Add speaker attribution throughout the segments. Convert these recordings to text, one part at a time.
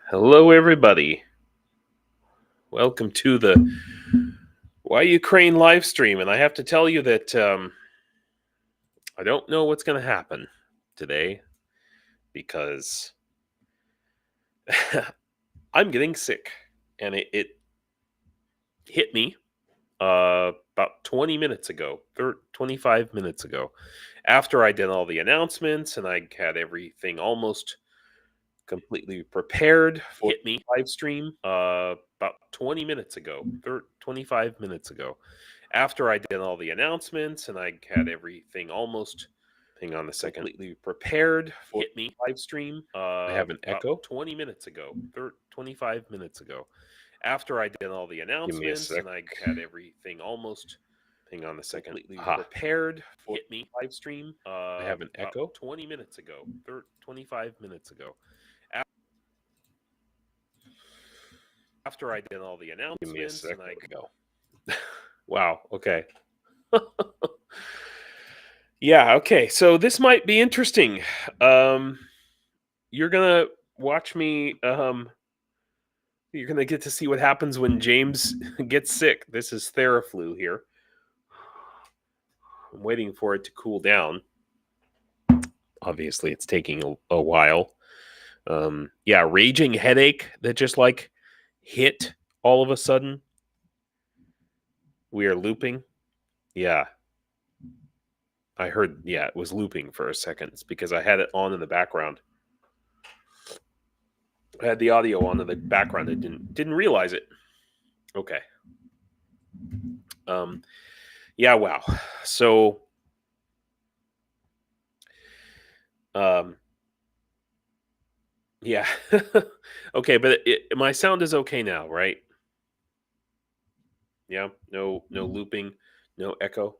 Speaker 1: Hello, everybody. Welcome to the Why Ukraine live stream. And I have to tell you that I don't know what's going to happen today because I'm getting sick. And it hit me about 20 minutes ago, 25 minutes ago, after I did all the announcements and I had everything almost completely prepared for hit me live stream about 20 minutes ago, 25 minutes ago, after I did all the announcements and I had everything almost, hang on a second, completely prepared for hit me live stream. I have an echo. 20 minutes ago, 25 minutes ago, after I did all the announcements and I had everything almost, hang on a second, completely prepared for hit me live stream. I have an echo. 20 minutes ago, 25 minutes ago. After I did all the announcements, and I go, wow, okay. Yeah, okay. So this might be interesting. You're gonna watch me. You're gonna get to see what happens when James gets sick. This is Theraflu here. I'm waiting for it to cool down. Obviously, it's taking a while. Yeah, raging headache that just like hit all of a sudden. We are looping. Yeah. I heard, yeah, it was looping for a second. It's because I had it on in the background. I had the audio on in the background. I didn't realize it. Okay. Yeah, wow. So yeah. Okay, but my sound is okay now, right? Yeah, no looping, no echo,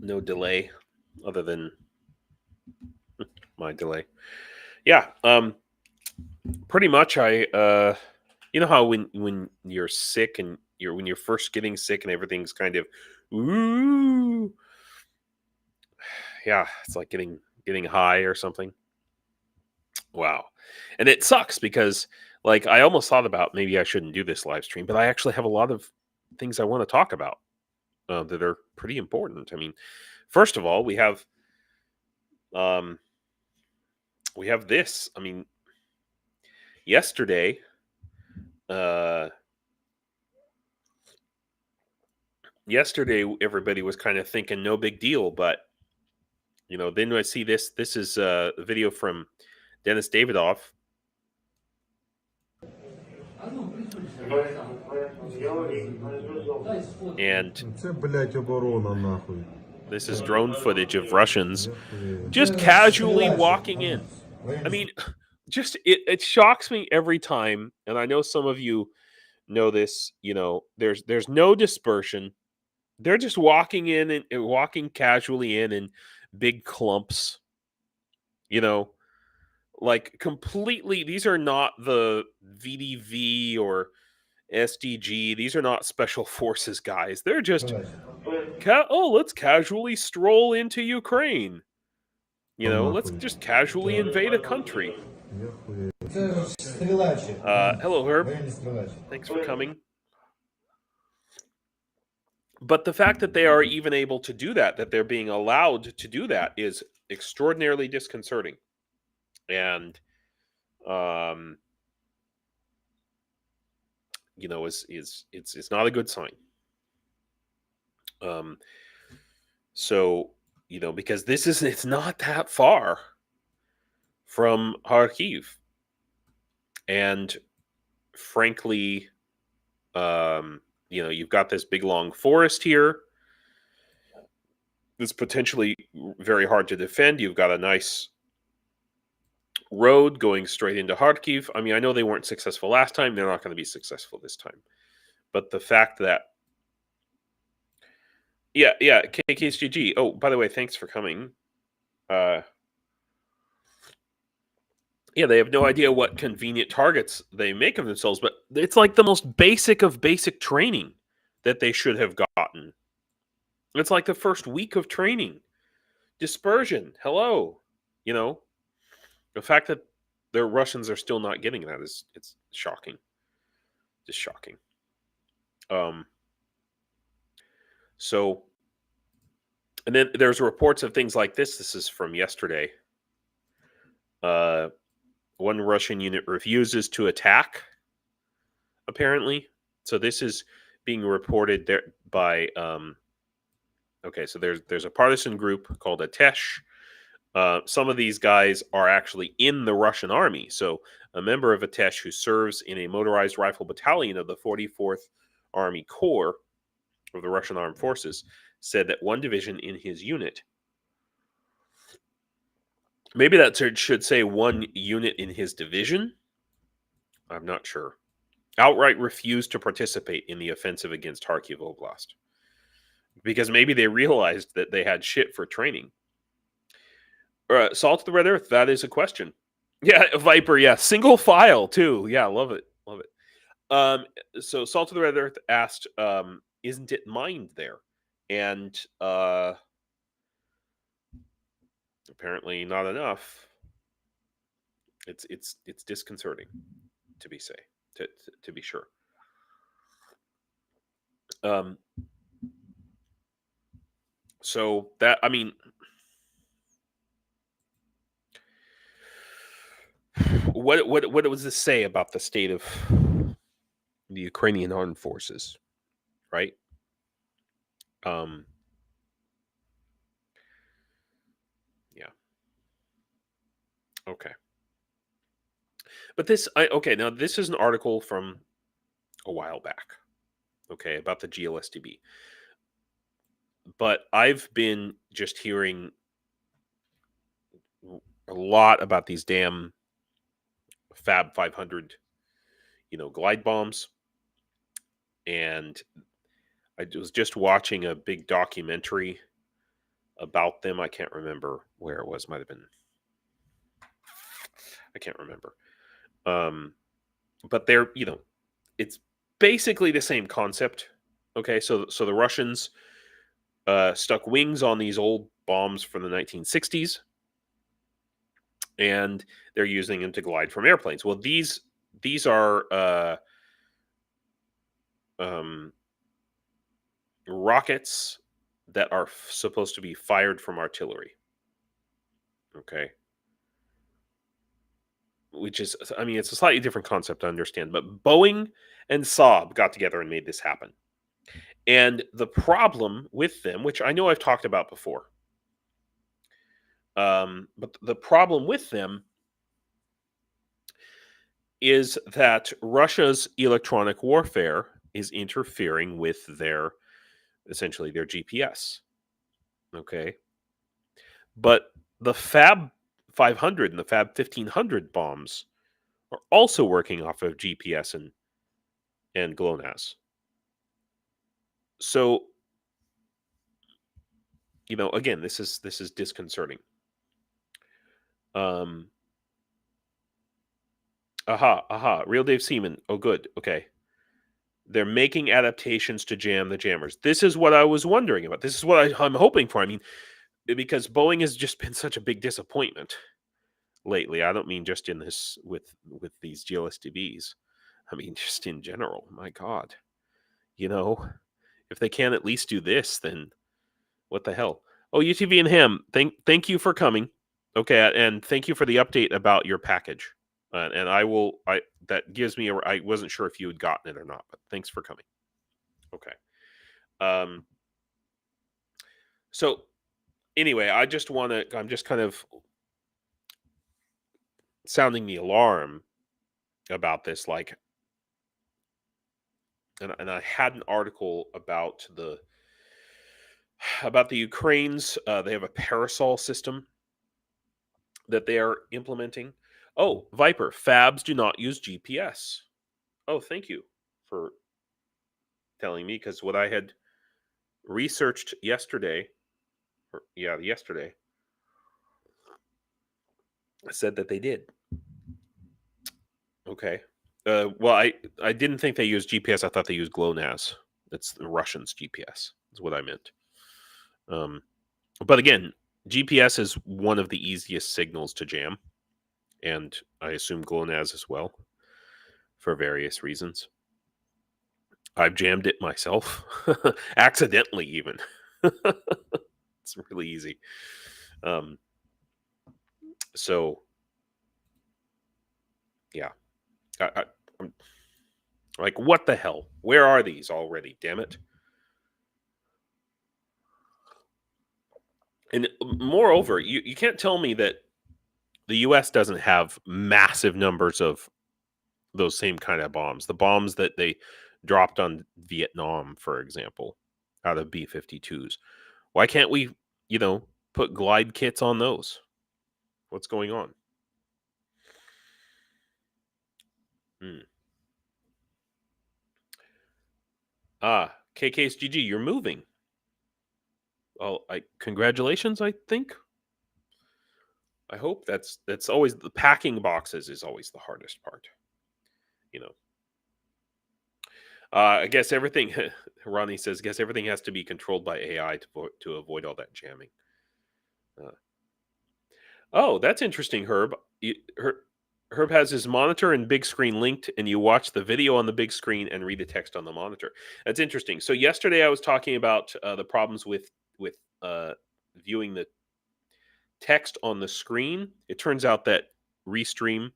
Speaker 1: no delay other than my delay. Yeah, pretty much I you know how when you're sick and when you're first getting sick and everything's kind of ooh, yeah, it's like getting high or something. Wow. And it sucks because like I almost thought about maybe I shouldn't do this live stream, but I actually have a lot of things I want to talk about that are pretty important. I mean, first of all, we have this. I mean, yesterday everybody was kind of thinking no big deal, but you know, then I see this is a video from Dennis Davydov. And this is drone footage of Russians just casually walking in. I mean, just it shocks me every time, and I know some of you know this. You know, there's no dispersion. They're just walking in and walking casually in big clumps. You know, like completely. These are not the VDV or SDG. These are not special forces guys. They're just let's casually stroll into Ukraine. You know, let's just casually invade a country. Hello, Herb. Thanks for coming. But the fact that they are even able to do that they're being allowed to do that, is extraordinarily disconcerting, and you know, it's not a good sign. So you know, because it's not that far from Kharkiv, and frankly, you know, you've got this big long forest here. It's potentially very hard to defend. You've got a nice road going straight into Kharkiv. I mean, I know they weren't successful last time. They're not going to be successful this time. But the fact that, yeah, KKSGG. Oh, by the way, thanks for coming. Yeah, they have no idea what convenient targets they make of themselves, but it's like the most basic of basic training that they should have gotten. It's like the first week of training. Dispersion. Hello. You know, The fact that the Russians are still not getting that it's shocking. Just shocking. So, and then there's reports of things like this. This is from yesterday. One Russian unit refuses to attack, apparently. So this is being reported there by. Okay, so there's a partisan group called Atesh. Some of these guys are actually in the Russian army. So a member of Atesh who serves in a motorized rifle battalion of the 44th Army Corps of the Russian Armed Forces said that one division in his unit, maybe that should say one unit in his division, I'm not sure, outright refused to participate in the offensive against Kharkiv Oblast. Because maybe they realized that they had shit for training. Salt of the Red Earth, that is a question. Yeah, Viper, yeah. Single file, too. Yeah, love it. Love it. So Salt of the Red Earth asked, isn't it mined there? And apparently not enough. It's disconcerting, to be sure. So that, I mean, what does this say about the state of the Ukrainian armed forces, right? Yeah. Okay. But now this is an article from a while back, okay, about the GLSDB. But I've been just hearing a lot about these damn Fab 500, glide bombs. And I was just watching a big documentary about them. I can't remember where it was. Might have been. I can't remember. But they're, it's basically the same concept. Okay, so the Russians stuck wings on these old bombs from the 1960s, and they're using them to glide from airplanes. Well, these are rockets that are supposed to be fired from artillery. Okay. Which is, I mean, it's a slightly different concept to understand, but Boeing and Saab got together and made this happen. And the problem with them, which I know I've talked about before, but the problem with them is that Russia's electronic warfare is interfering with essentially their GPS. Okay. But the Fab 500 and the Fab 1500 bombs are also working off of GPS and GLONASS. So, again, this is disconcerting. Real Dave Seaman. Oh, good. Okay. They're making adaptations to jam the jammers. This is what I was wondering about. This is what I'm hoping for. I mean, because Boeing has just been such a big disappointment lately. I don't mean just in this with these GLSDBs. I mean, just in general. My God. If they can't at least do this, then what the hell? Oh, UTV and Ham, thank you for coming. Okay, and thank you for the update about your package. And that gives me I wasn't sure if you had gotten it or not, but thanks for coming. Okay. So anyway, I'm just kind of sounding the alarm about this, like, and I had an article about the Ukraines. They have a parasol system that they are implementing. Oh, Viper, Fabs do not use GPS. Oh, thank you for telling me, because what I had researched yesterday, said that they did. Okay. Well, I didn't think they used GPS. I thought they used GLONASS. That's the Russians' GPS. Is what I meant. But again, GPS is one of the easiest signals to jam. and I assume GLONASS as well, for various reasons. I've jammed it myself, accidentally even. It's really easy. So, yeah. I'm like, what the hell? Where are these already? Damn it. And moreover, you can't tell me that the US doesn't have massive numbers of those same kind of bombs. The bombs that they dropped on Vietnam, for example, out of B-52s. Why can't we, put glide kits on those? What's going on? KK's GG, you're moving. Well, congratulations, I think. I hope that's always the packing boxes is always the hardest part. I guess everything. Ronnie says, guess everything has to be controlled by AI to avoid all that jamming. Oh, that's interesting, Herb. Herb has his monitor and big screen linked, and you watch the video on the big screen and read the text on the monitor. That's interesting. So yesterday I was talking about the problems with viewing the text on the screen. It turns out that Restream,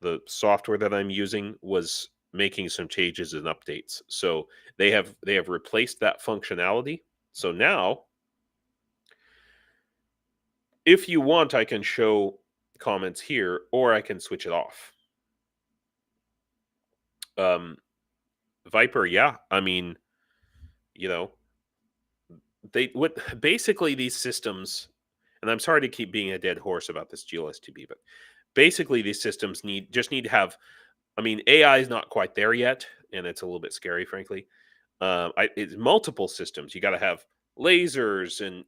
Speaker 1: the software that I'm using, was making some changes and updates. So they have replaced that functionality. So now, if you want, I can show comments here, or I can switch it off. Viper, yeah. I mean, basically these systems, and I'm sorry to keep being a dead horse about this GLSTB, but basically these systems just need to have. I mean, AI is not quite there yet, and it's a little bit scary, frankly. It's multiple systems. You got to have lasers and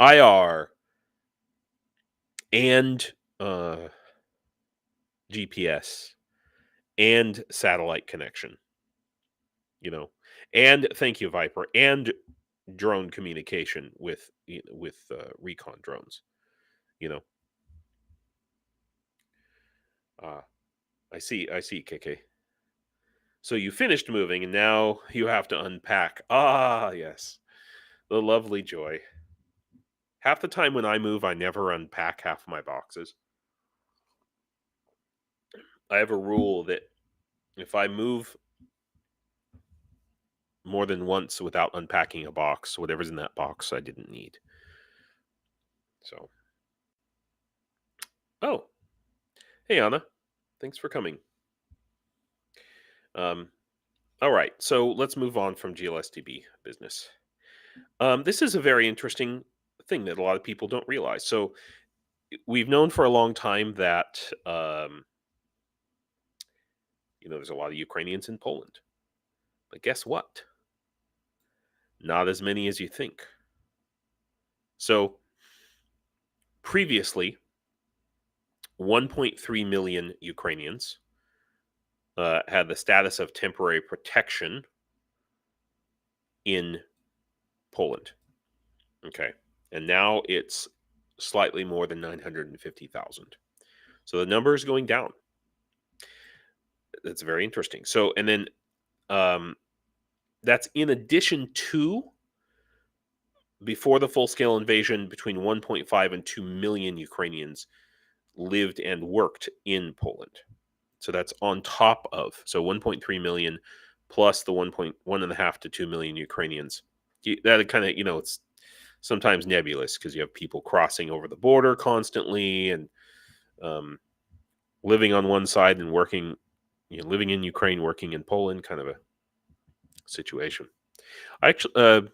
Speaker 1: IR and GPS and satellite connection. And thank you, Viper, and drone communication with recon drones. I see, KK. So you finished moving, and now you have to unpack. Ah, yes, the lovely joy. Half the time when I move, I never unpack half my boxes. I have a rule that if I move more than once without unpacking a box, whatever's in that box I didn't need. So, oh, hey Anna, thanks for coming. All right, so let's move on from GLSTB business. This is a very interesting thing that a lot of people don't realize. So we've known for a long time that there's a lot of Ukrainians in Poland, but guess what? Not as many as you think. So previously, 1.3 million Ukrainians had the status of temporary protection in Poland. Okay. And now it's slightly more than 950,000. So the number is going down. That's very interesting. So, and then that's in addition to, before the full-scale invasion, between 1.5 and 2 million Ukrainians lived and worked in Poland. So that's on top of, so 1.3 million plus the 1.5 to 2 million Ukrainians. That kind of, it's sometimes nebulous because you have people crossing over the border constantly and living on one side and working, living in Ukraine, working in Poland, kind of a situation. Actually,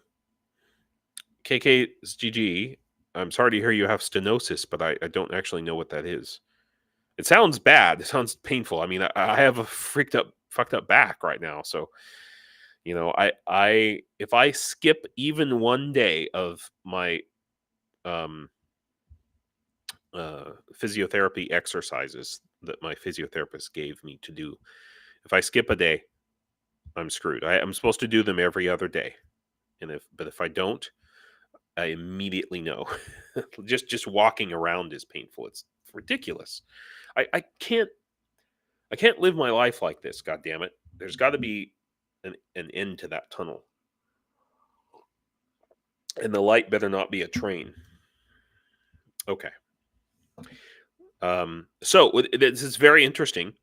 Speaker 1: KK's GG, I'm sorry to hear you have stenosis, but I don't actually know what that is. It sounds bad. It sounds painful. I mean, I have a fucked up back right now. So, if I skip even one day of my physiotherapy exercises that my physiotherapist gave me to do, if I skip a day, I'm screwed. I'm supposed to do them every other day, but if I don't, I immediately know. Just walking around is painful. It's ridiculous. I can't live my life like this. God damn it! There's got to be an end to that tunnel, and the light better not be a train. Okay. So this is very interesting.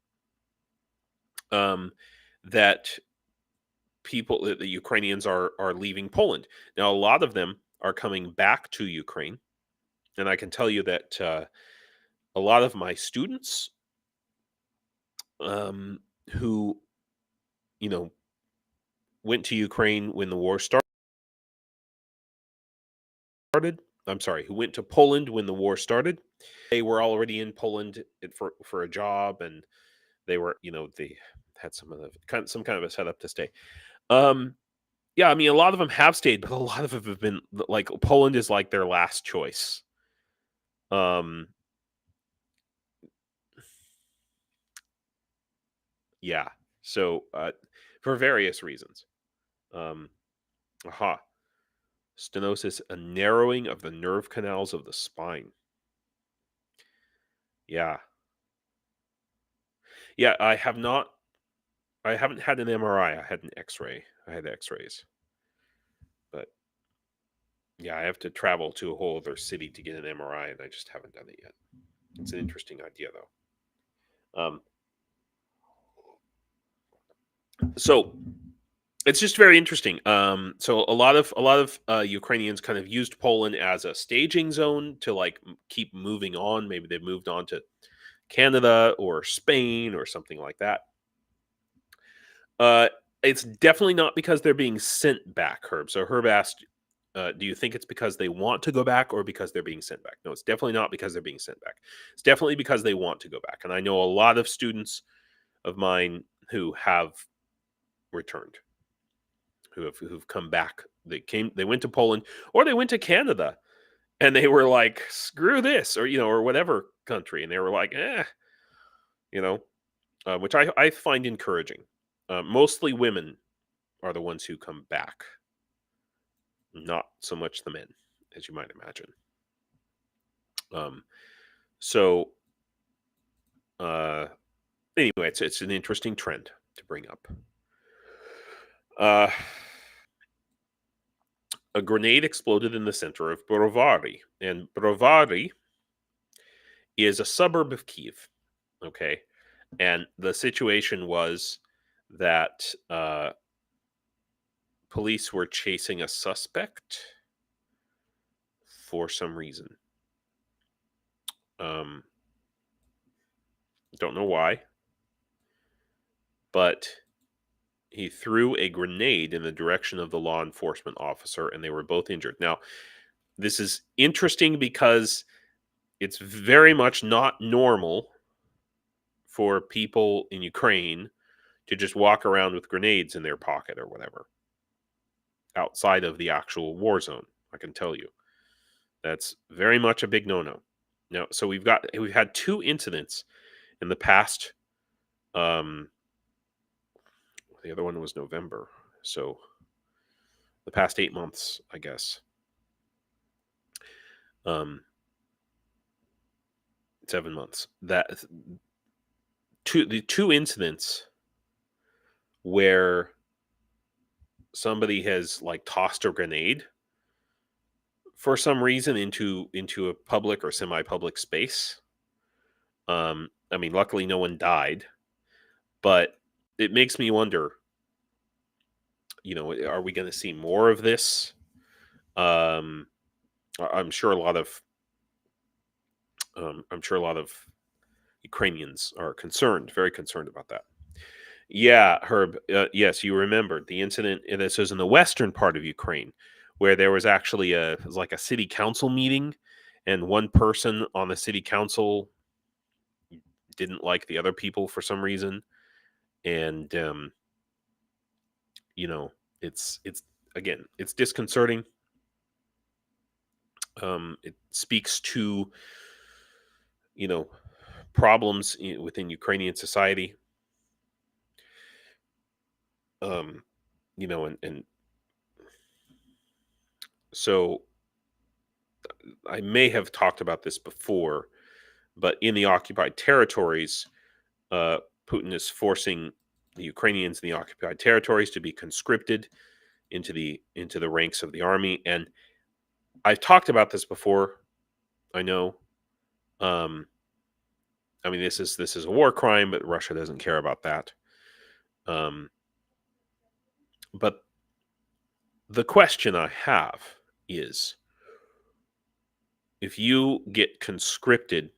Speaker 1: That the Ukrainians are leaving Poland now. A lot of them are coming back to Ukraine, and I can tell you that a lot of my students, who went to Ukraine when the war started. I'm sorry, who went to Poland when the war started. They were already in Poland for a job, and they were, they had some kind of a setup to stay. Yeah, I mean, a lot of them have stayed, but a lot of them have been like Poland is like their last choice. Yeah. So for various reasons. Aha. Stenosis, a narrowing of the nerve canals of the spine. Yeah. Yeah, I haven't had an MRI. I had an X-ray. I had X-rays. But yeah, I have to travel to a whole other city to get an MRI, and I just haven't done it yet. It's an interesting idea, though. So it's just very interesting. So a lot of Ukrainians kind of used Poland as a staging zone to like keep moving on. Maybe they've moved on to Canada or Spain or something like that. It's definitely not because they're being sent back, Herb. So Herb asked, do you think it's because they want to go back or because they're being sent back? No, it's definitely not because they're being sent back. It's definitely because they want to go back. And I know a lot of students of mine who have returned, who've come back. They went to Poland or they went to Canada, and they were like, screw this, or whatever country, and they were like, which I find encouraging. Mostly women are the ones who come back, not so much the men, as you might imagine. So anyway, it's an interesting trend to bring up. A grenade exploded in the center of Brovary, and Brovary is a suburb of Kiev. Okay, and the situation was that police were chasing a suspect for some reason. Don't know why, but he threw a grenade in the direction of the law enforcement officer, and they were both injured. Now, this is interesting because it's very much not normal for people in Ukraine to just walk around with grenades in their pocket or whatever outside of the actual war zone. I can tell you that's very much a big no-no. Now, so we've had 2 incidents in the past. The other one was November, so the past 8 months, I guess. 7 months. The 2 incidents where somebody has like tossed a grenade for some reason into a public or semi-public space. I mean, luckily no one died, but it makes me wonder, are we going to see more of this? I'm sure a lot of Ukrainians are very concerned about that. Yeah, Herb. Yes, you remembered the incident. This was in the western part of Ukraine, where there was actually it was like a city council meeting, and one person on the city council didn't like the other people for some reason, and it's again, it's disconcerting. It speaks to problems within Ukrainian society. And so I may have talked about this before, but in the occupied territories, Putin is forcing the Ukrainians in the occupied territories to be conscripted into the ranks of the army. And I've talked about this before. I know. I mean, this is a war crime, but Russia doesn't care about that. But the question I have is, if you get conscripted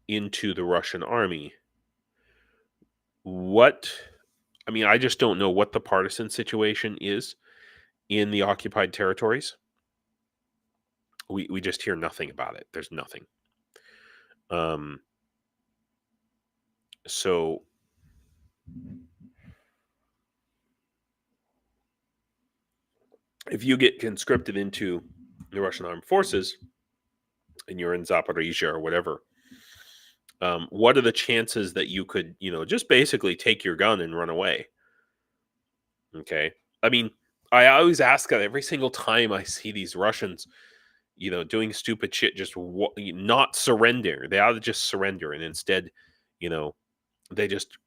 Speaker 1: into the Russian army, I mean, I just don't know what the partisan situation is in the occupied territories. We just hear nothing about it. There's nothing. So if you get conscripted into the Russian armed forces and you're in Zaporizhia or whatever, what are the chances that you could, just basically take your gun and run away? Okay. I mean, I always ask that every single time I see these Russians, doing stupid shit, just not surrender. They ought to just surrender. And instead, they just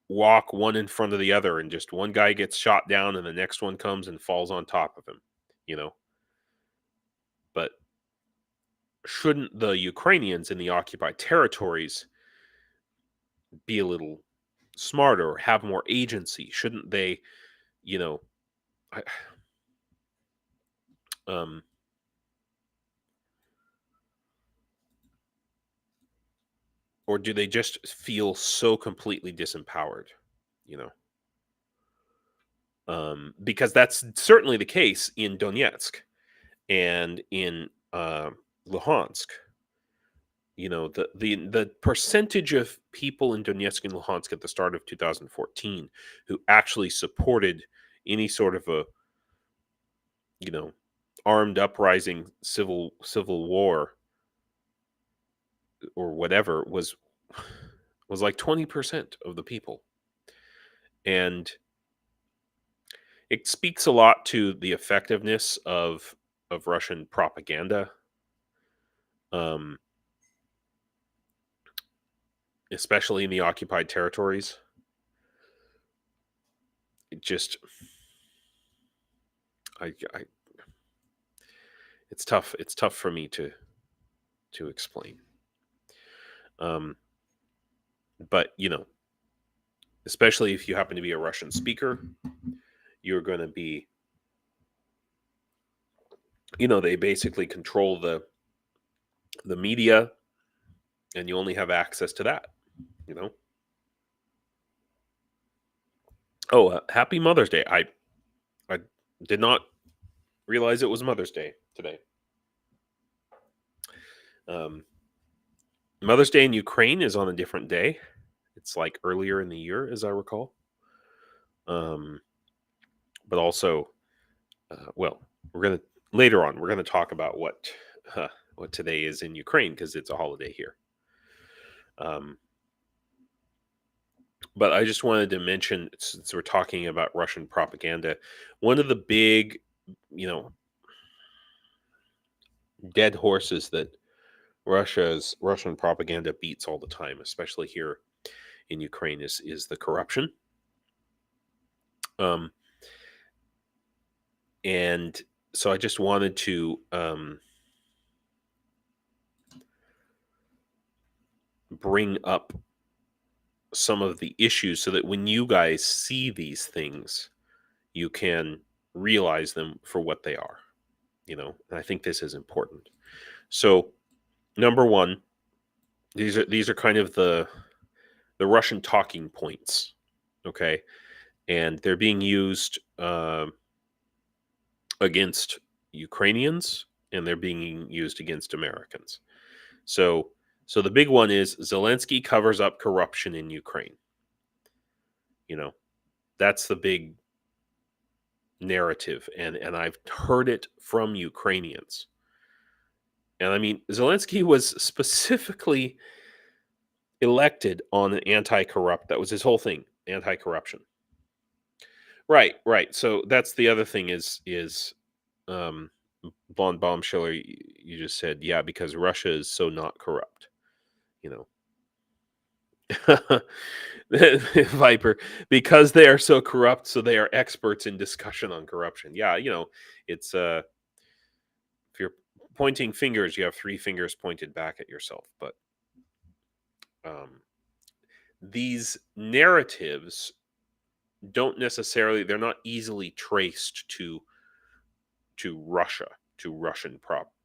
Speaker 1: walk one in front of the other, and just one guy gets shot down and the next one comes and falls on top of him, But shouldn't the Ukrainians in the occupied territories be a little smarter or have more agency? Shouldn't they, I, or do they just feel so completely disempowered? Because that's certainly the case in Donetsk and in Luhansk. The percentage of people in Donetsk and Luhansk at the start of 2014 who actually supported any sort of a armed uprising, civil war or whatever was like 20% of the people. And it speaks a lot to the effectiveness of Russian propaganda, especially in the occupied territories. It just, it's tough. It's tough for me to explain. But especially if you happen to be a Russian speaker, you're going to be, they basically control the media, and you only have access to that. Oh, happy Mother's Day! I did not realize it was Mother's Day today. Mother's Day in Ukraine is on a different day. It's like earlier in the year, as I recall. But also, well, later on we're gonna talk about what today is in Ukraine, because it's a holiday here. But I just wanted to mention, since we're talking about Russian propaganda, one of the big, dead horses that Russian propaganda beats all the time, especially here in Ukraine, is the corruption. And so I just wanted to bring up some of the issues so that when you guys see these things, you can realize them for what they are. And I think this is important. So, number one, these are kind of the Russian talking points, okay, and they're being used against Ukrainians, and they're being used against Americans. So the big one is Zelensky covers up corruption in Ukraine. That's the big narrative, and I've heard it from Ukrainians. And I mean, Zelensky was specifically elected on an anti-corrupt. That was his whole thing, anti-corruption. Right. So that's the other thing is Blonde Bombshiller, you just said, yeah, because Russia is so not corrupt. Viper, because they are so corrupt, so they are experts in discussion on corruption. Yeah, it's if you're pointing fingers, you have three fingers pointed back at yourself. But these narratives don't necessarily, they're not easily traced to Russia, to Russian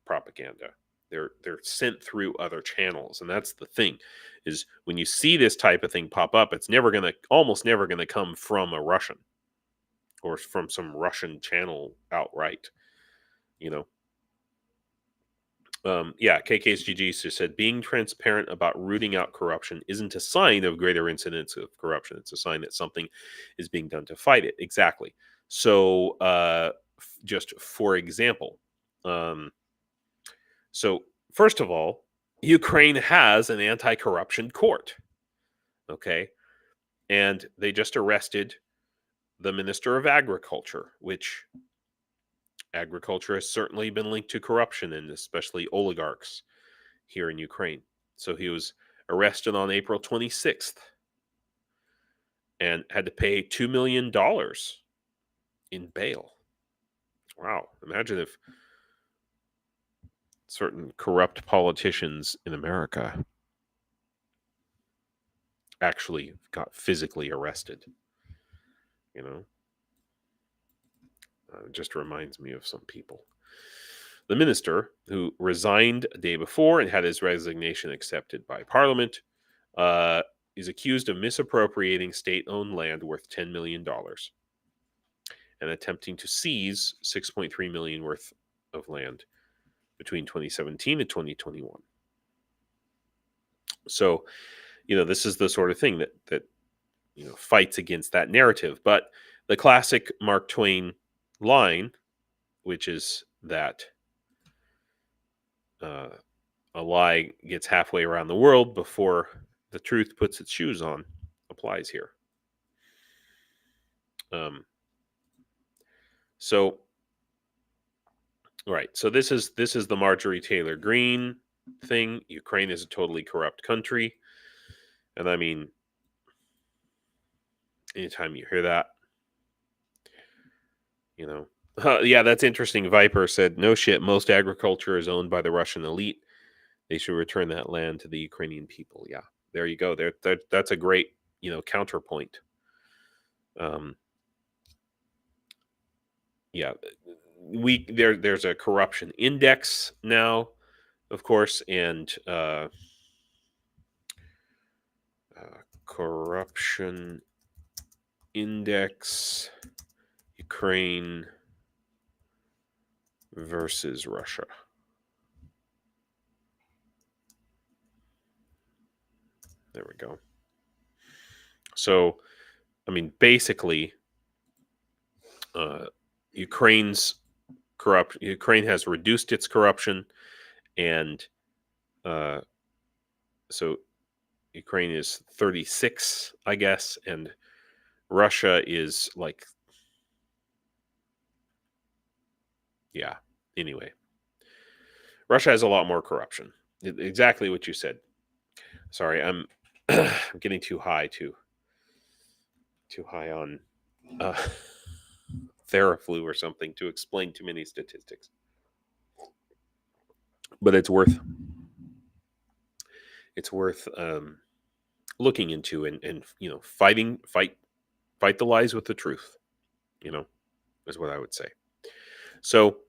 Speaker 1: propaganda. They're sent through other channels, and that's the thing, is when you see this type of thing pop up, it's almost never gonna come from a Russian or from some Russian channel outright. Yeah, KK's GG just said, being transparent about rooting out corruption isn't a sign of greater incidence of corruption. It's a sign that something is being done to fight it. Exactly. So, just for example, so first of all, Ukraine has an anti-corruption court. Okay. And they just arrested the Minister of Agriculture, which agriculture has certainly been linked to corruption, and especially oligarchs here in Ukraine. So he was arrested on April 26th and had to pay $2 million in bail. Wow. Imagine if certain corrupt politicians in America actually got physically arrested. It just reminds me of some people. The minister, who resigned a day before and had his resignation accepted by Parliament, is accused of misappropriating state-owned land worth $10 million and attempting to seize $6.3 million worth of land between 2017 and 2021. So, this is the sort of thing that fights against that narrative. But the classic Mark Twain line, which is that a lie gets halfway around the world before the truth puts its shoes on, applies here. So, right. So this is the Marjorie Taylor Greene thing. Ukraine is a totally corrupt country, and I mean, anytime you hear that, yeah, that's interesting. Viper said, "No shit. Most agriculture is owned by the Russian elite. They should return that land to the Ukrainian people." Yeah, there you go. That's a great counterpoint. Yeah, there's a corruption index now, of course, and corruption index, Ukraine versus Russia. There we go. So, I mean, basically, Ukraine has reduced its corruption, and so Ukraine is 36, I guess, and Russia is like, yeah. Anyway, Russia has a lot more corruption. Exactly what you said. Sorry, I'm getting too high on Theraflu or something to explain too many statistics. But it's worth looking into and fight the lies with the truth. Is what I would say. So,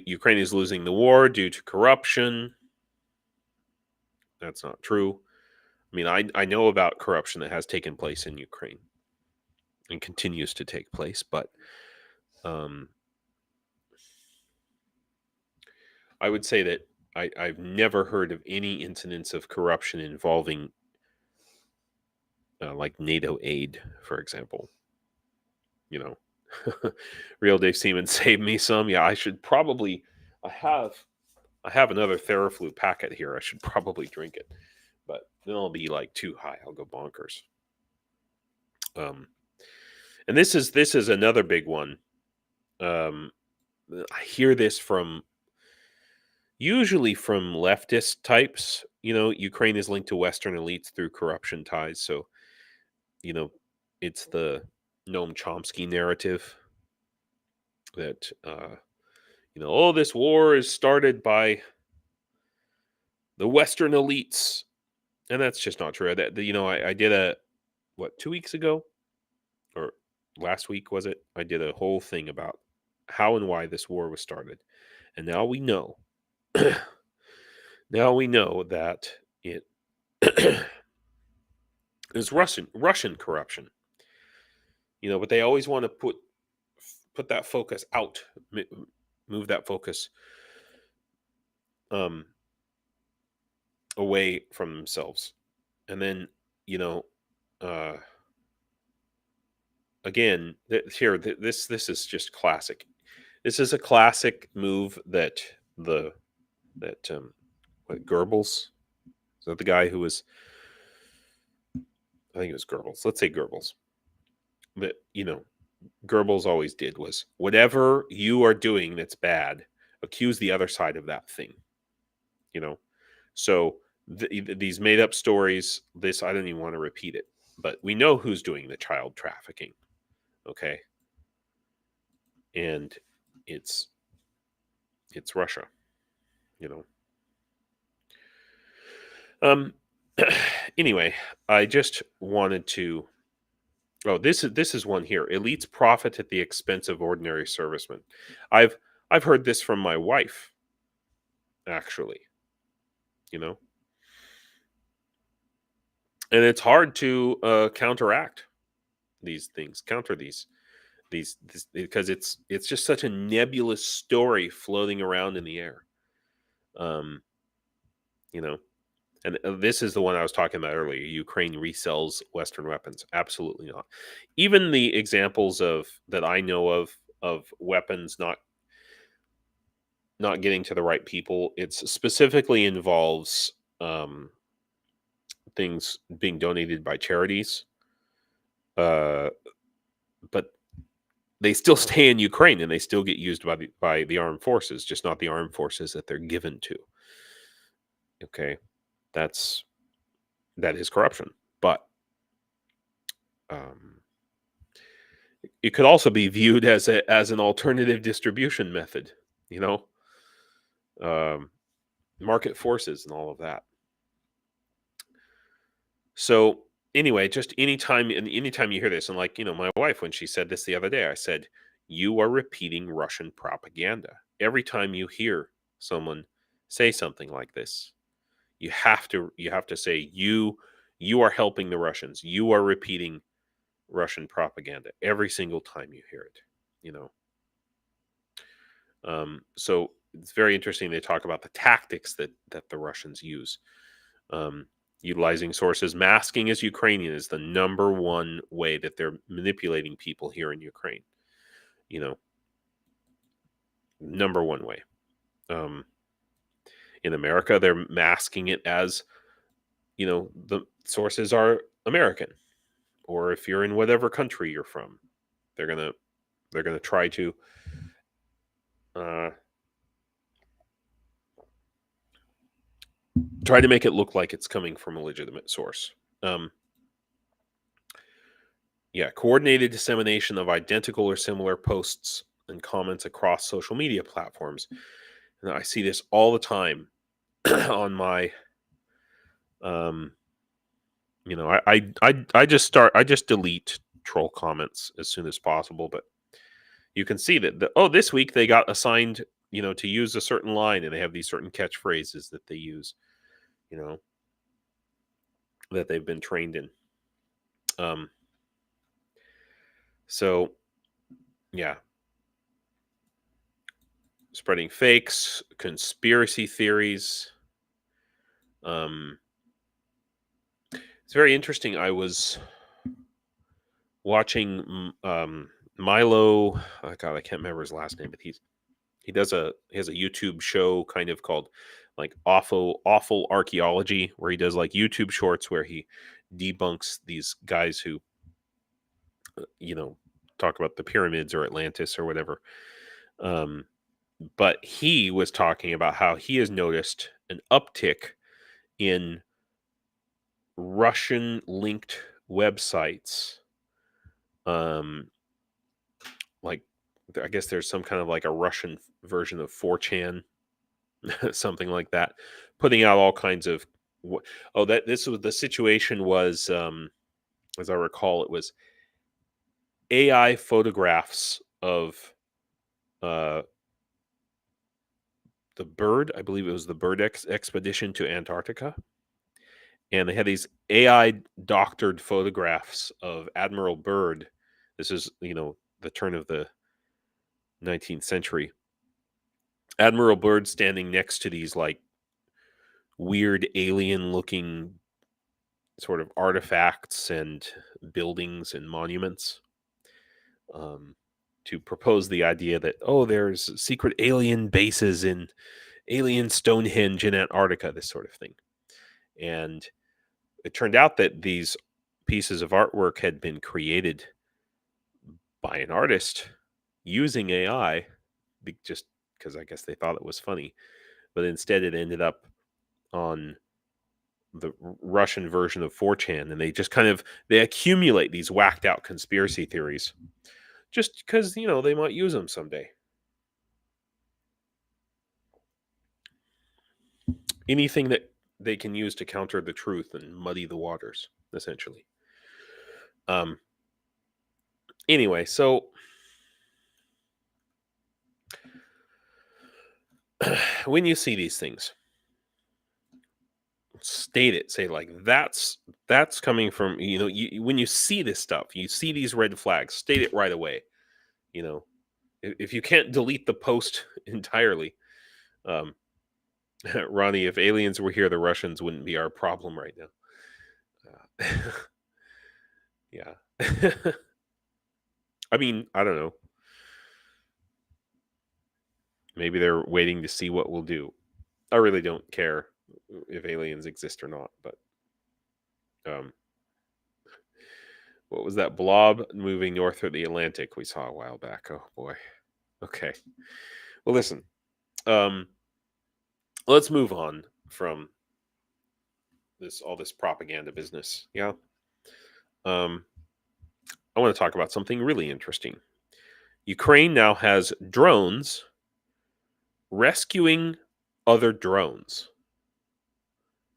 Speaker 1: Ukraine is losing the war due to corruption. That's not true. I mean, I know about corruption that has taken place in Ukraine and continues to take place, but I would say that I've never heard of any incidents of corruption involving like NATO aid, for example. Real Dave Seaman saved me some. Yeah, I should probably. I have another Theraflu packet here. I should probably drink it, but then I'll be like too high. I'll go bonkers. And this is another big one. I hear this usually from leftist types. Ukraine is linked to Western elites through corruption ties. So, it's the Noam Chomsky narrative that, oh, this war is started by the Western elites. And that's just not true. I did 2 weeks ago or last week, was it? I did a whole thing about how and why this war was started. And now we know. Now we know that it is Russian corruption. But they always want to put that focus out, move that focus away from themselves. And then, again, this is just classic. This is a classic move that Goebbels, is that the guy who was, I think it was Goebbels. Let's say Goebbels. That, Goebbels always did was, whatever you are doing that's bad, accuse the other side of that thing. So these made up stories, I don't even want to repeat it, but we know who's doing the child trafficking. Okay. And it's Russia, Anyway, I just wanted to. Oh, this is one here. Elites profit at the expense of ordinary servicemen. I've heard this from my wife, actually. And it's hard to counteract these things, counter these because it's just such a nebulous story floating around in the air. And this is the one I was talking about earlier. Ukraine resells Western weapons. Absolutely not. Even the examples that I know of weapons not getting to the right people, it specifically involves things being donated by charities. But they still stay in Ukraine and they still get used by the armed forces, just not the armed forces that they're given to. Okay. That is corruption, but it could also be viewed as an alternative distribution method, market forces and all of that. So anyway, just anytime you hear this, and my wife, when she said this the other day, I said, you are repeating Russian propaganda. Every time you hear someone say something like this, you have to say you are helping the Russians. You are repeating Russian propaganda every single time you hear it. So it's very interesting. They talk about the tactics that the Russians use. Utilizing sources, masking as Ukrainian is the number one way that they're manipulating people here in Ukraine. Number one way. In America, they're masking it as, the sources are American, or if you're in whatever country you're from, they're gonna try to make it look like it's coming from a legitimate source. Coordinated dissemination of identical or similar posts and comments across social media platforms. And I see this all the time on my I just delete troll comments as soon as possible, but you can see that this week they got assigned, to use a certain line, and they have these certain catchphrases that they use, that they've been trained in. So yeah. Spreading fakes, conspiracy theories. It's very interesting. I was watching Milo. Oh God, I can't remember his last name, but he has a YouTube show kind of called like awful archaeology, where he does like YouTube shorts where he debunks these guys who talk about the pyramids or Atlantis or whatever. But he was talking about how he has noticed an uptick in Russian linked websites. Like, I guess there's some kind of like a Russian version of 4chan, something like that, putting out all kinds of. This was the situation was, as I recall, it was AI photographs of the Bird. I believe it was the Bird expedition to Antarctica. And they had these AI doctored photographs of Admiral Byrd. This is, the turn of the 19th century. Admiral Byrd standing next to these like weird alien looking sort of artifacts and buildings and monuments, to propose the idea that, there's secret alien bases in alien Stonehenge in Antarctica, this sort of thing. And it turned out that these pieces of artwork had been created by an artist using AI, just because I guess they thought it was funny. But instead it ended up on the Russian version of 4chan, and they just they accumulate these whacked out conspiracy theories just because, they might use them someday. Anything that they can use to counter the truth and muddy the waters, essentially. Anyway, so when you see these things, state it. Say like, that's coming from, when you see this stuff, you see these red flags, state it right away. If you can't delete the post entirely, Ronnie, if aliens were here, the Russians wouldn't be our problem right now. Yeah. I mean, I don't know. Maybe they're waiting to see what we'll do. I really don't care if aliens exist or not, but what was that blob moving north of the Atlantic we saw a while back? Oh boy. Okay. Well, listen. Let's move on from all this propaganda business. Yeah. I want to talk about something really interesting. Ukraine now has drones rescuing other drones.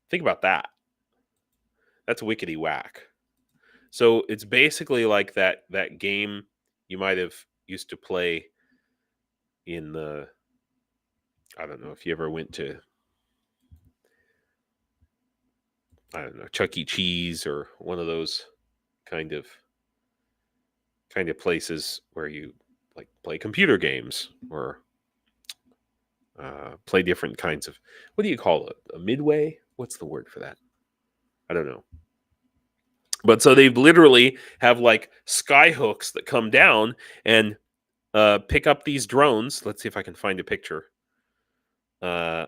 Speaker 1: Think about that. That's wickety whack. So it's basically like that game you might have used to play in the, I don't know if you ever went to, I don't know, Chuck E. Cheese or one of those kind of places where you like play computer games or play different kinds of, what do you call it? A midway? What's the word for that? I don't know. But so they literally have like sky hooks that come down and pick up these drones. Let's see if I can find a picture. Oh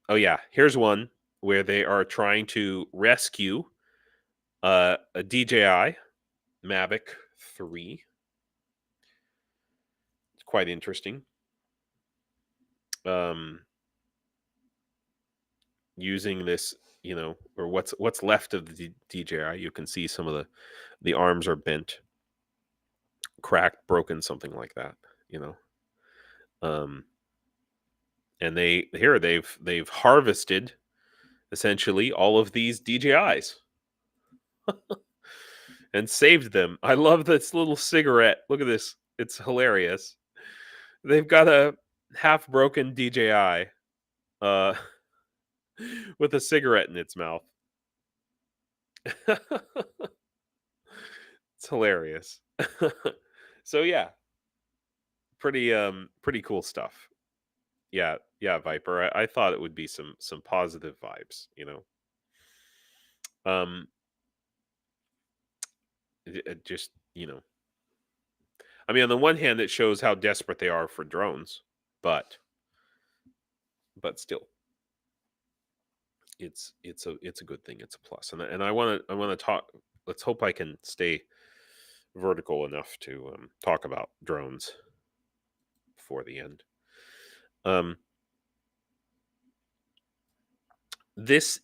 Speaker 1: yeah, here's one where they are trying to rescue a DJI Mavic 3. It's quite interesting. Using this, or what's left of the DJI, you can see some of the arms are bent, cracked, broken, something like that. And they've harvested essentially all of these DJIs and saved them. I love this little cigarette. Look at this. It's hilarious. They've got a half broken DJI with a cigarette in its mouth. It's hilarious. So yeah, pretty cool stuff. Yeah, Viper. I thought it would be some positive vibes, just, I mean, on the one hand, it shows how desperate they are for drones, but still, it's a good thing. It's a plus, and I want to talk. Let's hope I can stay vertical enough to talk about drones before the end. This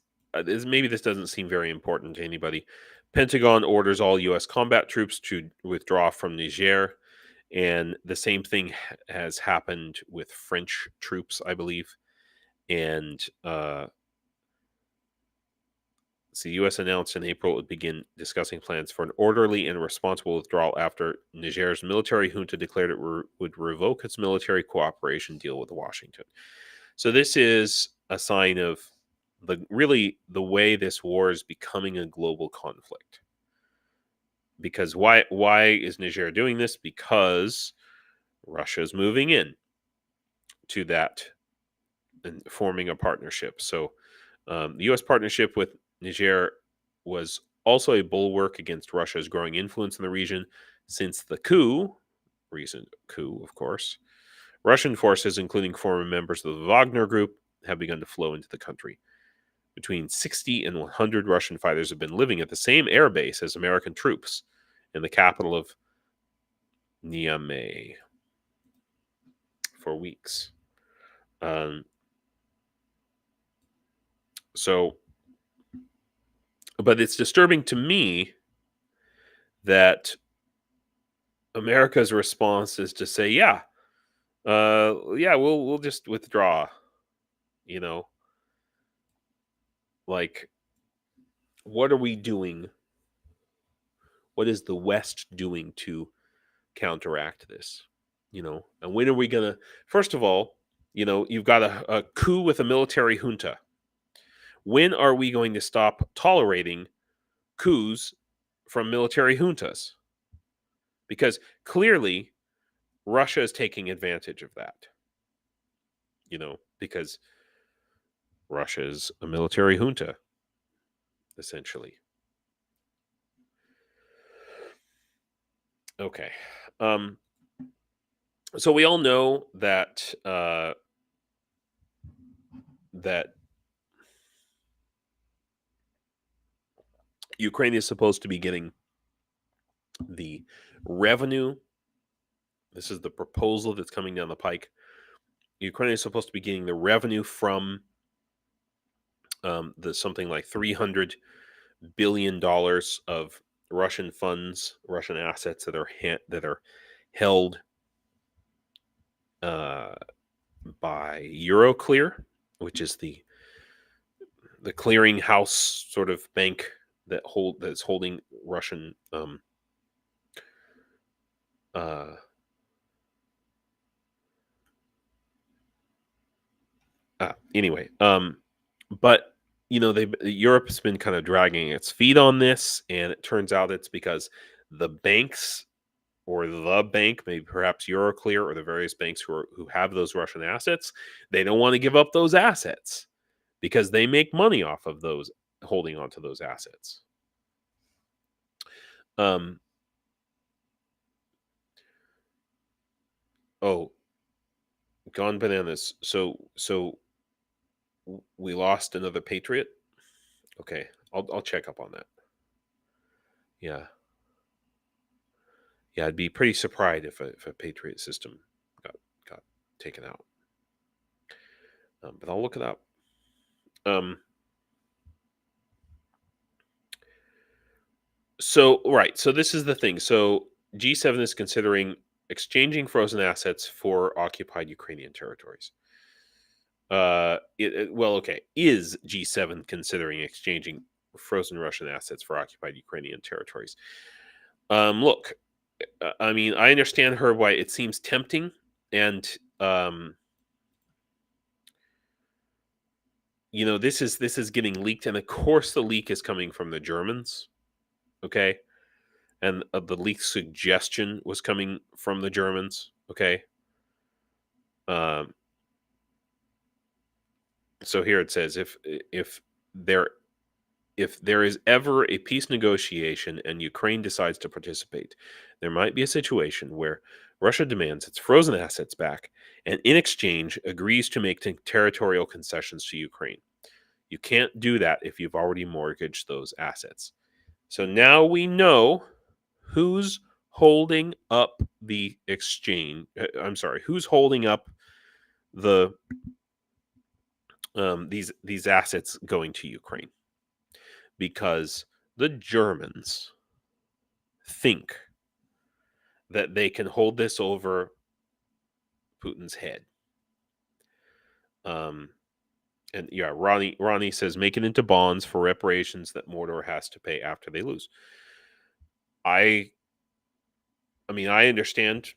Speaker 1: maybe this doesn't seem very important to anybody. Pentagon orders all U.S. combat troops to withdraw from Niger, and the same thing has happened with French troops, I believe. And the U.S. announced in April it would begin discussing plans for an orderly and responsible withdrawal after Niger's military junta declared it would revoke its military cooperation deal with Washington. So this is a sign of the way this war is becoming a global conflict. Because why is Niger doing this? Because Russia is moving in to that and forming a partnership. So the U.S. partnership with Niger was also a bulwark against Russia's growing influence in the region since the recent coup, of course. Russian forces, including former members of the Wagner Group, have begun to flow into the country. Between 60 and 100 Russian fighters have been living at the same air base as American troops in the capital of Niamey for weeks. But it's disturbing to me that America's response is to say, we'll just withdraw. Like, what are we doing? What is the West doing to counteract this? And when are we gonna? First of all, you've got a coup with a military junta. When are we going to stop tolerating coups from military juntas? Because clearly Russia is taking advantage of that. Because Russia is a military junta, essentially. Okay. So we all know that that Ukraine is supposed to be getting the revenue. This is the proposal that's coming down the pike. Ukraine is supposed to be getting the revenue from the something like $300 billion of Russian funds, Russian assets that are held by Euroclear, which is the clearinghouse sort of bank that's holding Russian anyway. But Europe's been kind of dragging its feet on this, and it turns out it's because the banks, or the bank, maybe perhaps Euroclear, or the various banks who have those Russian assets, they don't want to give up those assets because they make money off of those, holding on to those assets. Gone bananas. So we lost another Patriot. Okay, I'll check up on that. Yeah, I'd be pretty surprised if a Patriot system got taken out. But I'll look it up. So this is the thing. So G7 is considering exchanging frozen assets for occupied Ukrainian territories. Is G7 considering exchanging frozen Russian assets for occupied Ukrainian territories? Look, I mean, I understand why it seems tempting, and this is getting leaked, and of course the leak is coming from the Germans, okay, and the leak suggestion was coming from the Germans, okay. So here it says, if there is ever a peace negotiation and Ukraine decides to participate, there might be a situation where Russia demands its frozen assets back and in exchange agrees to make territorial concessions to Ukraine. You can't do that if you've already mortgaged those assets. So now we know who's holding up the exchange? I'm sorry, who's holding up the these assets going to Ukraine? Because the Germans think that they can hold this over Putin's head. And yeah, Ronnie says make it into bonds for reparations that Mordor has to pay after they lose. I mean, I understand,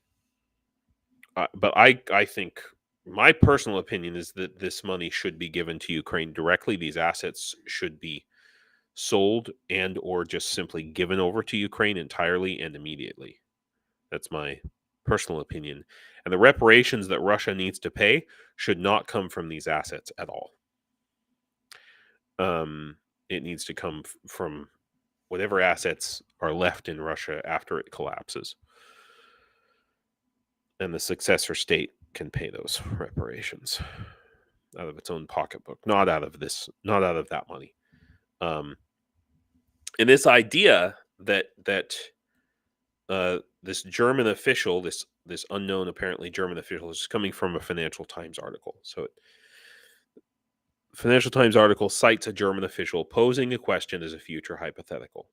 Speaker 1: but I think my personal opinion is that this money should be given to Ukraine directly. These assets should be sold and or just simply given over to Ukraine entirely and immediately. That's my personal opinion. And the reparations that Russia needs to pay should not come from these assets at all. It needs to come from whatever assets are left in Russia after it collapses. And the successor state can pay those reparations out of its own pocketbook, not out of that money. And this idea that this German official, this unknown apparently German official, is coming from a Financial Times article. So, Financial Times article cites a German official posing a question as a future hypothetical.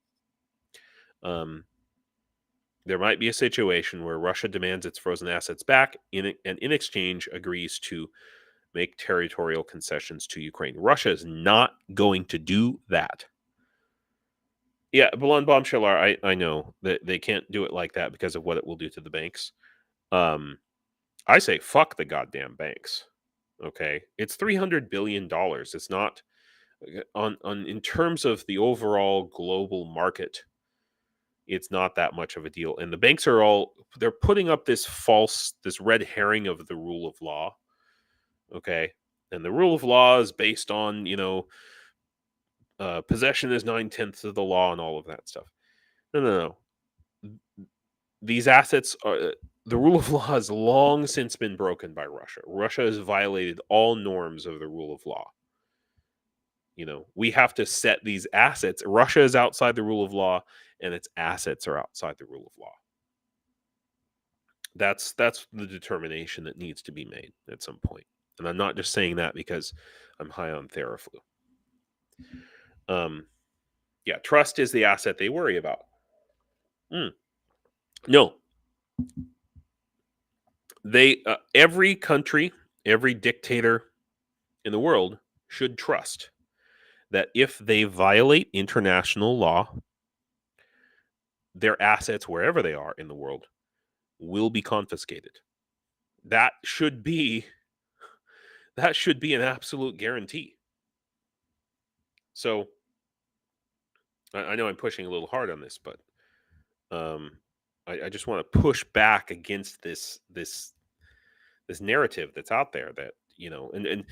Speaker 1: There might be a situation where Russia demands its frozen assets back and in exchange agrees to make territorial concessions to Ukraine. Russia is not going to do that. Yeah, Blonde Bombshell, I know that they can't do it like that because of what it will do to the banks. I say fuck the goddamn banks. Okay, it's $300 billion. It's not on in terms of the overall global market. It's not that much of a deal. And the banks they're putting up this red herring of the rule of law. Okay. And the rule of law is based on, possession is 9/10 of the law and all of that stuff. No. These assets the rule of law has long since been broken by Russia. Russia has violated all norms of the rule of law. We have to set these assets. Russia is outside the rule of law, and its assets are outside the rule of law. That's the determination that needs to be made at some point. And I'm not just saying that because I'm high on Theraflu. Yeah, trust is the asset they worry about. No. Every country, every dictator in the world should trust that if they violate international law, their assets, wherever they are in the world, will be confiscated. That should be an absolute guarantee. So I know I'm pushing a little hard on this, but I just want to push back against this narrative that's out there that, and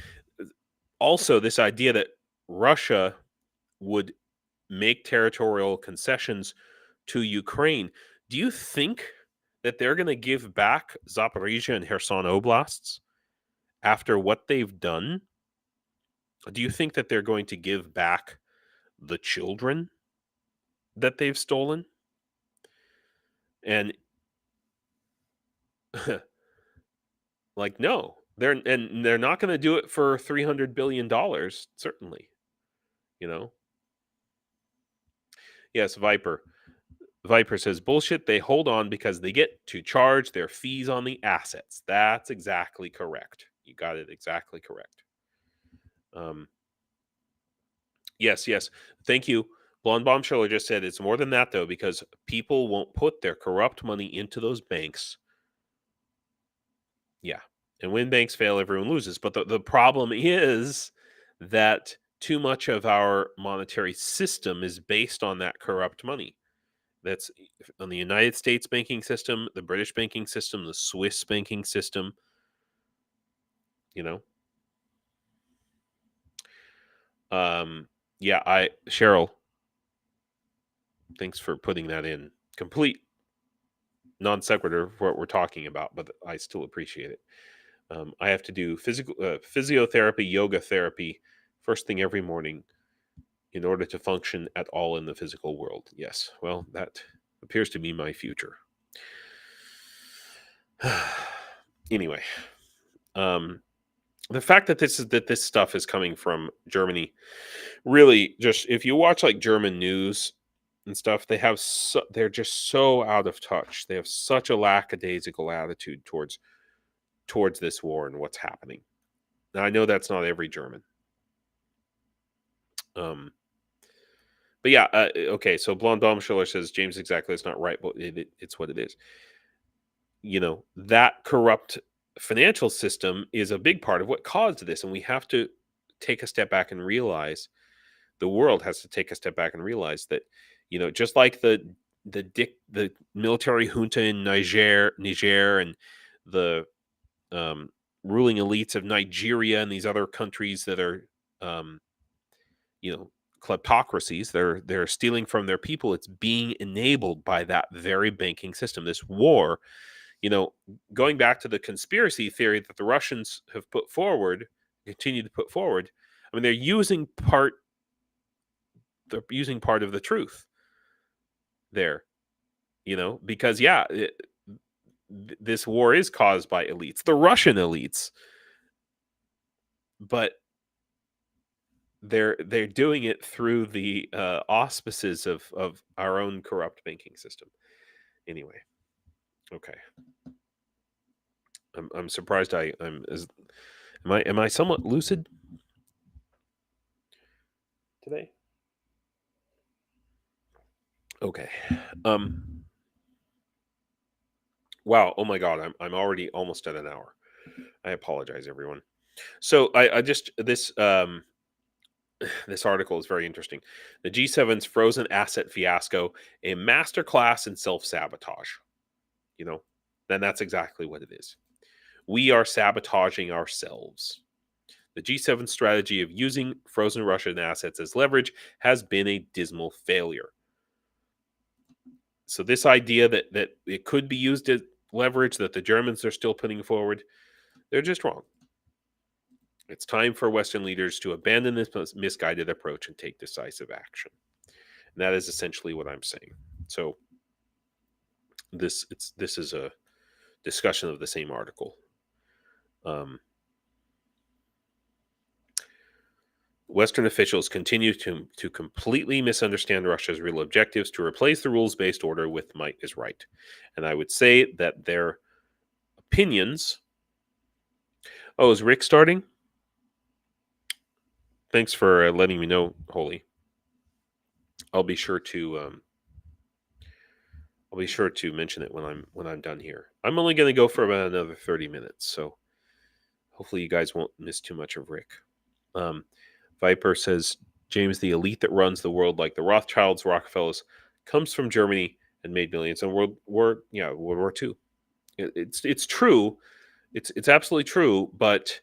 Speaker 1: also this idea that Russia would make territorial concessions to Ukraine. Do you think that they're going to give back Zaporizhia and Kherson oblasts after what they've done? Do you think that they're going to give back the children that they've stolen? And like, no, they're not going to do it for $300 billion. Certainly, Yes, Viper says bullshit. They hold on because they get to charge their fees on the assets. That's exactly correct. You got it exactly correct. Yes. Thank you. Blonde Bombshell just said it's more than that, though, because people won't put their corrupt money into those banks. Yeah. And when banks fail, everyone loses. But the problem is that too much of our monetary system is based on that corrupt money. That's on the United States banking system, the British banking system, the Swiss banking system. Yeah, Cheryl, thanks for putting that in. Complete non sequitur for what we're talking about, but I still appreciate it. I have to do physiotherapy, yoga therapy first thing every morning in order to function at all in the physical world. Yes, well, that appears to be my future. Anyway, the fact that this stuff is coming from Germany, really, just if you watch like German news and stuff, they're just so out of touch. They have such a lackadaisical attitude towards this war and what's happening. Now I know that's not every German. But yeah, okay. So Blonde Baumschiller says James exactly it's not right, but it's what it is. That corrupt financial system is a big part of what caused this, and we have to take a step back and realize the world has to take a step back and realize that just like the military junta in Niger and the ruling elites of Nigeria and these other countries that are you know kleptocracies, they're stealing from their people. It's being enabled by that very banking system. This war, going back to the conspiracy theory that the Russians have put forward, continue to put forward. I mean, they're using part of the truth there, because this war is caused by elites, the Russian elites, but they're doing it through the auspices of our own corrupt banking system. Anyway, okay. I'm surprised am I somewhat lucid today? Okay. Wow. Oh my God. I'm already almost at an hour. I apologize, everyone. So I just this article is very interesting. The G7's frozen asset fiasco, a masterclass in self-sabotage. Then that's exactly what it is. We are sabotaging ourselves. The G7 strategy of using frozen Russian assets as leverage has been a dismal failure. So this idea that it could be used as leverage that the Germans are still putting forward, they're just wrong. It's time for Western leaders to abandon this misguided approach and take decisive action. And that is essentially what I'm saying. So this is a discussion of the same article. Western officials continue to completely misunderstand Russia's real objectives to replace the rules-based order with might is right. And I would say that their opinions... Oh, is Rick starting? Thanks for letting me know, Holy. I'll be sure to mention it when I'm done here. I'm only going to go for about another 30 minutes, so hopefully you guys won't miss too much of Rick. Viper says, James, the elite that runs the world, like the Rothschilds, Rockefellers, comes from Germany and made millions in World War II. It's true. It's absolutely true, but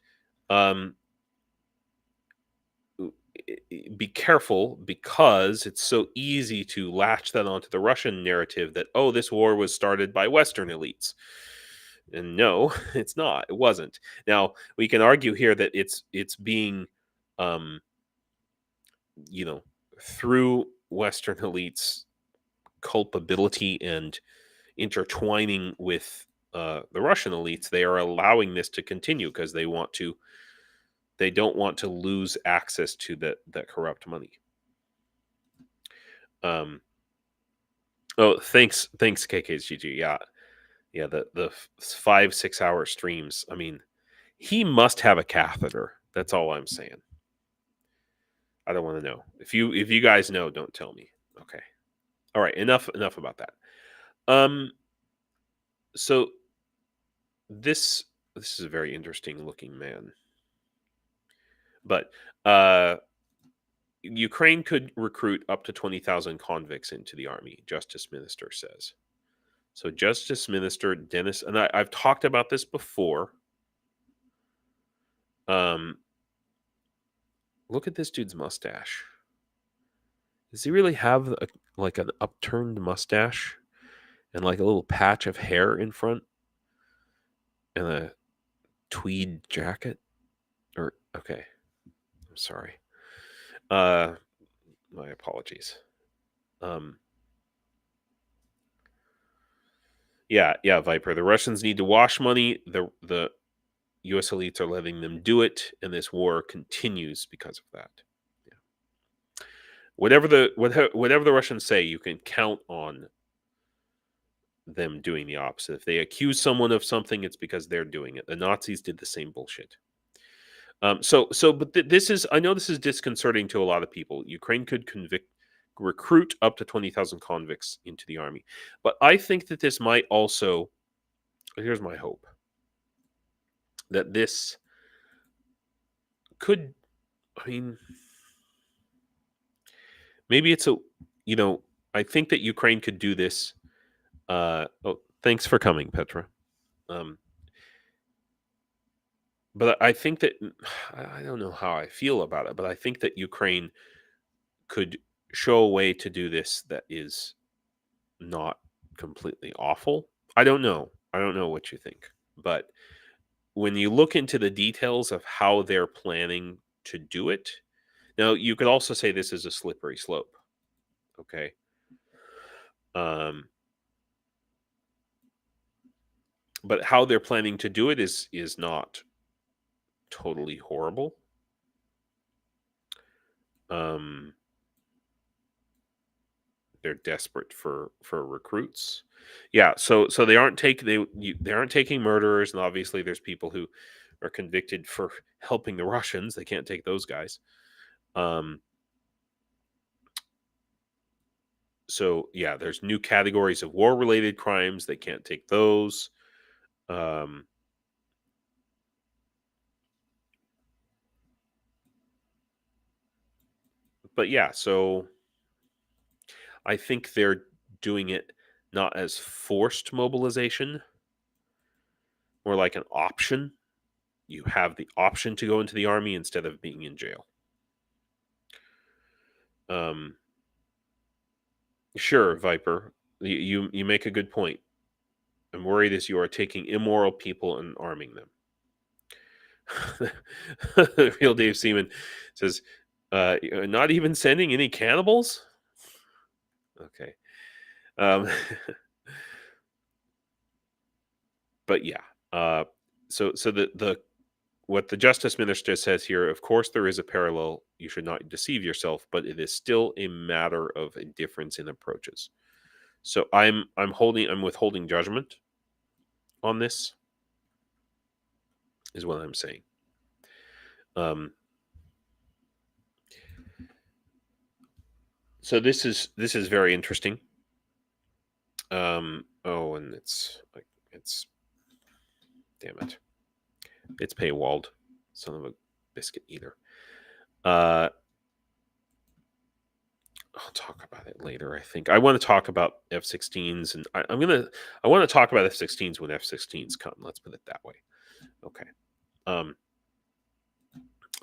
Speaker 1: be careful, because it's so easy to latch that onto the Russian narrative that, oh, this war was started by Western elites. And no, it's not. It wasn't. Now, we can argue here that it's being through Western elites' culpability and intertwining with the Russian elites, they are allowing this to continue because they don't want to lose access to that corrupt money. Oh, thanks, KKGG. Yeah. The 5-6 hour streams. I mean, he must have a catheter. That's all I'm saying. I don't want to know. If you guys know, don't tell me. Okay. All right. Enough about that. So this is a very interesting looking man. But Ukraine could recruit up to 20,000 convicts into the army, Justice Minister says. So Justice Minister Dennis, and I've talked about this before. Look at this dude's mustache. Does he really have like an upturned mustache and like a little patch of hair in front and a tweed jacket? Or okay, I'm sorry. My apologies. Yeah, Viper. The Russians need to wash money. The U.S. elites are letting them do it, and this war continues because of that. Yeah. Whatever the Russians say, you can count on them doing the opposite. If they accuse someone of something, it's because they're doing it. The Nazis did the same bullshit. But this is, I know this is disconcerting to a lot of people. Ukraine could recruit up to 20,000 convicts into the army, but I think that this might also. Here's my hope that this could. I mean, maybe it's a. You know, I think that Ukraine could do this. Oh, thanks for coming, Petra. But I think that I don't know how I feel about it, but I think that Ukraine could show a way to do this that is not completely awful. I don't know. I don't know what you think. But when you look into the details of how they're planning to do it, now you could also say this is a slippery slope. Okay. But how they're planning to do it is not totally horrible. They're desperate for recruits. Yeah, so they aren't taking murderers, and obviously there's people who are convicted for helping the Russians. They can't take those guys. So yeah, there's new categories of war-related crimes. They can't take those. But yeah, so I think they're doing it not as forced mobilization, more like an option. You have the option to go into the army instead of being in jail. Sure, Viper. You make a good point. I'm worried as you are taking immoral people and arming them. Real Dave Seaman says, not even sending any cannibals? Okay. But yeah. So the what the Justice Minister says here, of course there is a parallel. You should not deceive yourself, but it is still a matter of a difference in approaches. So I'm withholding judgment on this, is what I'm saying. So this is very interesting. And it's damn it, it's paywalled, son of a biscuit eater. I'll talk about it later. I think I want to talk about F-16s, and I want to talk about F-16s when F-16s come. Let's put it that way. Okay. All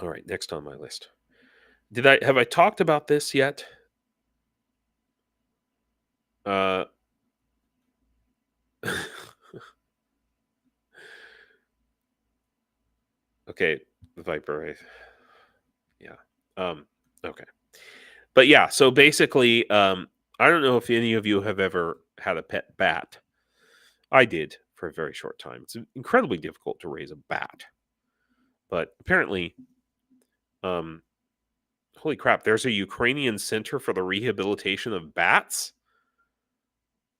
Speaker 1: right. Next on my list. Have I talked about this yet? Okay, Viper. Yeah. Okay. But yeah, so basically, I don't know if any of you have ever had a pet bat. I did for a very short time. It's incredibly difficult to raise a bat. But apparently, holy crap, there's a Ukrainian center for the rehabilitation of bats?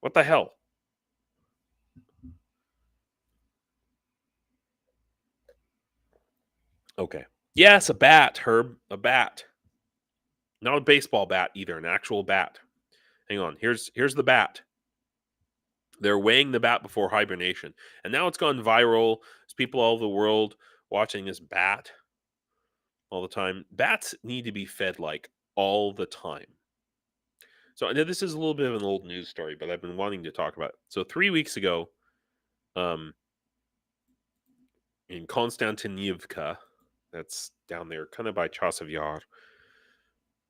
Speaker 1: What the hell? Okay. Yes, a bat, Herb. A bat. Not a baseball bat either, an actual bat. Hang on. Here's the bat. They're weighing the bat before hibernation. And now it's gone viral. There's people all over the world watching this bat all the time. Bats need to be fed like all the time. So I know this is a little bit of an old news story, but I've been wanting to talk about it. So 3 weeks ago, in Konstantinivka, that's down there, kind of by Chasiv Yar,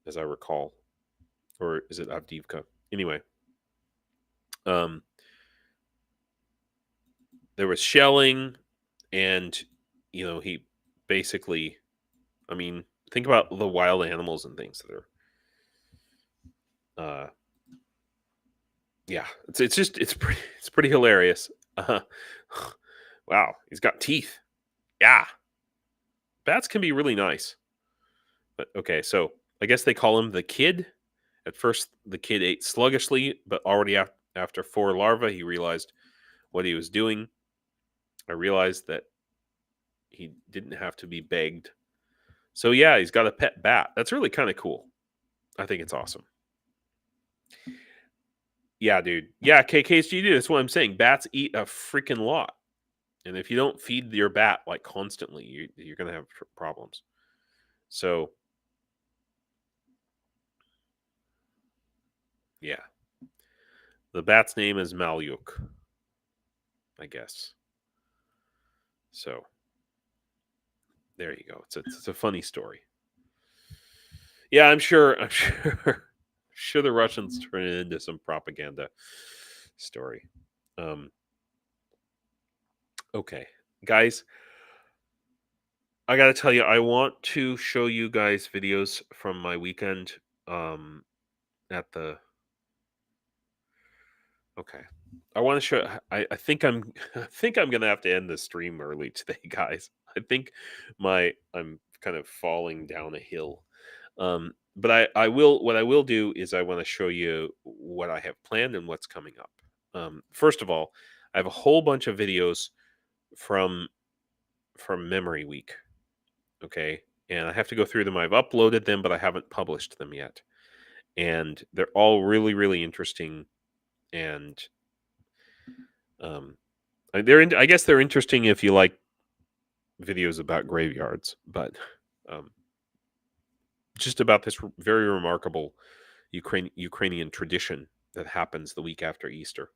Speaker 1: as I recall, or is it Avdiivka? Anyway, there was shelling, and he basically, I mean, think about the wild animals and things that are Yeah, it's pretty hilarious. Uh, wow, he's got teeth. Yeah, bats can be really nice. But okay, so I guess they call him the kid. At first, the kid ate sluggishly, but already after 4 larvae, he realized what he was doing. I realized that he didn't have to be begged. So yeah, he's got a pet bat. That's really kind of cool. I think it's awesome. Yeah, dude. Yeah, KKSGD. That's what I'm saying. Bats eat a freaking lot, and if you don't feed your bat like constantly, you're gonna have problems. So yeah, the bat's name is Malyuk, I guess. So there you go. It's a funny story. Yeah, I'm sure. I'm sure. Sure, the Russians turn it into some propaganda story. Um, okay, guys, I gotta tell you, I want to show you guys videos from my weekend. At the Okay, I want to show. I think I'm. I think I'm gonna have to end the stream early today, guys. I think I'm kind of falling down a hill. But I will. What I will do is I want to show you what I have planned and what's coming up. First of all, I have a whole bunch of videos from Memory Week. Okay, and I have to go through them. I've uploaded them, but I haven't published them yet, and they're all really interesting. And um, I guess they're interesting if you like videos about graveyards, but um, just about this very remarkable Ukrainian tradition that happens the week after Easter.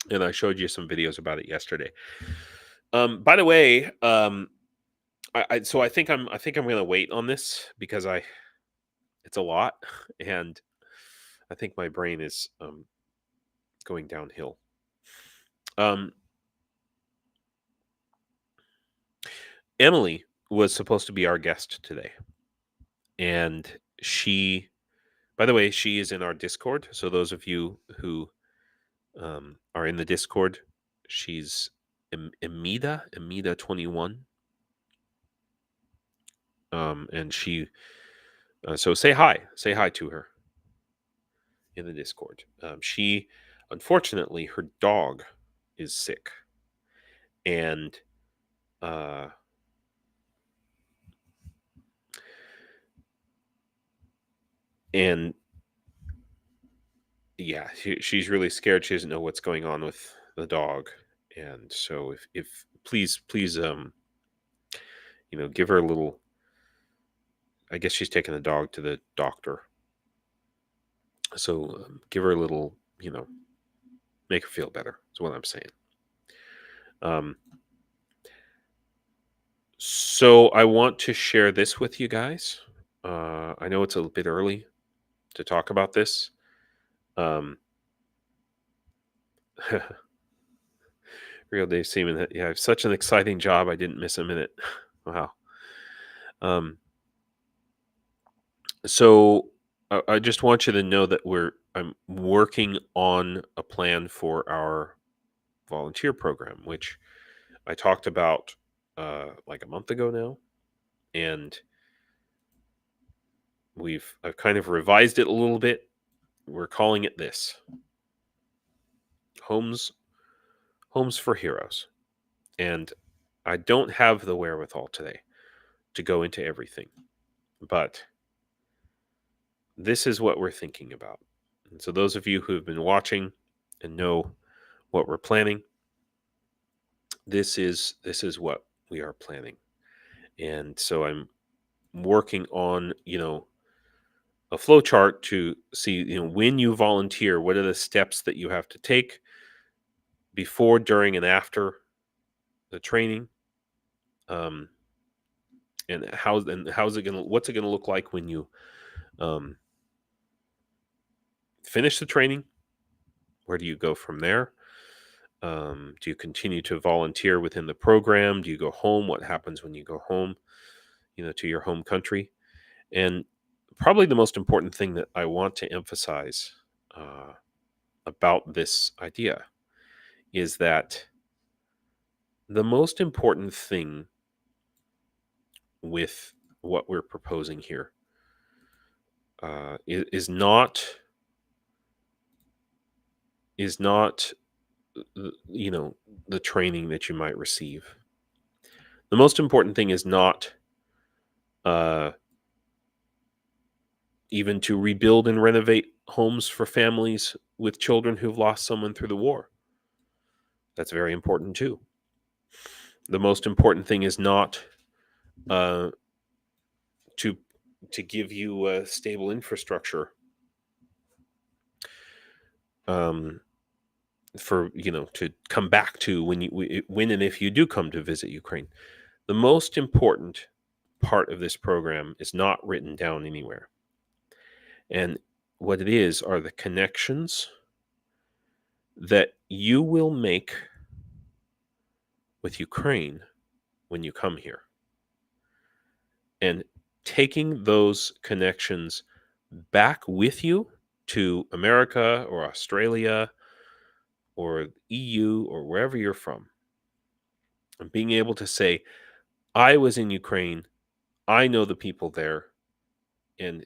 Speaker 1: And I showed you some videos about it yesterday. By the way, so I think I'm going to wait on this because it's a lot, and I think my brain is going downhill. Um, Emily was supposed to be our guest today, and she, by the way, she is in our Discord. So those of you who are in the Discord, she's Emida 21, and she. So say hi to her in the Discord. She, unfortunately, her dog is sick, and uh, and yeah, she's really scared. She doesn't know what's going on with the dog, and so if please give her a little. I guess she's taking the dog to the doctor, so give her a little, make her feel better. Is what I'm saying. Um, so I want to share this with you guys. I know it's a bit early to talk about this. Real Dave Seaman, yeah, I have such an exciting job. I didn't miss a minute. Wow. Um, so I just want you to know that I'm working on a plan for our volunteer program, which I talked about like a month ago now, and I've kind of revised it a little bit. We're calling it this: Homes for Heroes. And I don't have the wherewithal today to go into everything, but this is what we're thinking about. And so those of you who have been watching and know what we're planning, this is what we are planning. And so I'm working on, a flow chart to see, when you volunteer, what are the steps that you have to take before, during, and after the training. And what's it gonna look like when you um, finish the training? Where do you go from there? Do you continue to volunteer within the program? Do you go home? What happens when you go home, to your home country? And probably the most important thing that I want to emphasize about this idea is that the most important thing with what we're proposing here is not the training that you might receive. The most important thing is not even to rebuild and renovate homes for families with children who've lost someone through the war. That's very important too. The most important thing is not to give you a stable infrastructure for to come back to when and if you do come to visit Ukraine. The most important part of this program is not written down anywhere, and what it is are the connections that you will make with Ukraine when you come here, and taking those connections back with you to America or Australia or EU or wherever you're from, and being able to say, I was in Ukraine, I know the people there, and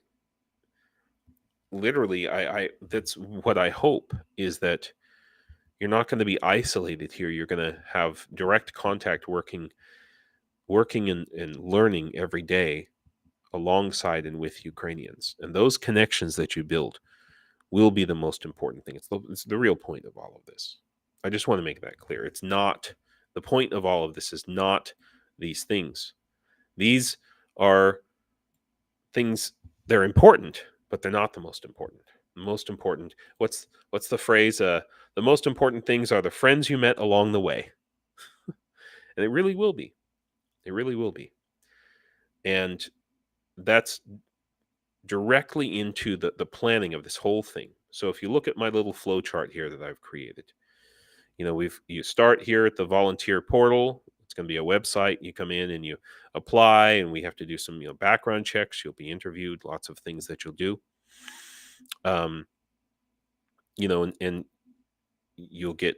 Speaker 1: literally I that's what I hope, is that you're not going to be isolated here. You're going to have direct contact, working and learning every day alongside and with Ukrainians. And those connections that you build will be the most important thing. It's the real point of all of this. I just want to make that clear. It's not, the point of all of this is not these things. These are things, they're important, but they're not the most important. The most important, what's the phrase? The most important things are the friends you met along the way. And it really will be. It really will be. And that's directly into the planning of this whole thing. So if you look at my little flow chart here that I've created, you start here at the volunteer portal. It's going to be a website. You come in and you apply, and we have to do some background checks. You'll be interviewed, lots of things that you'll do. And you'll get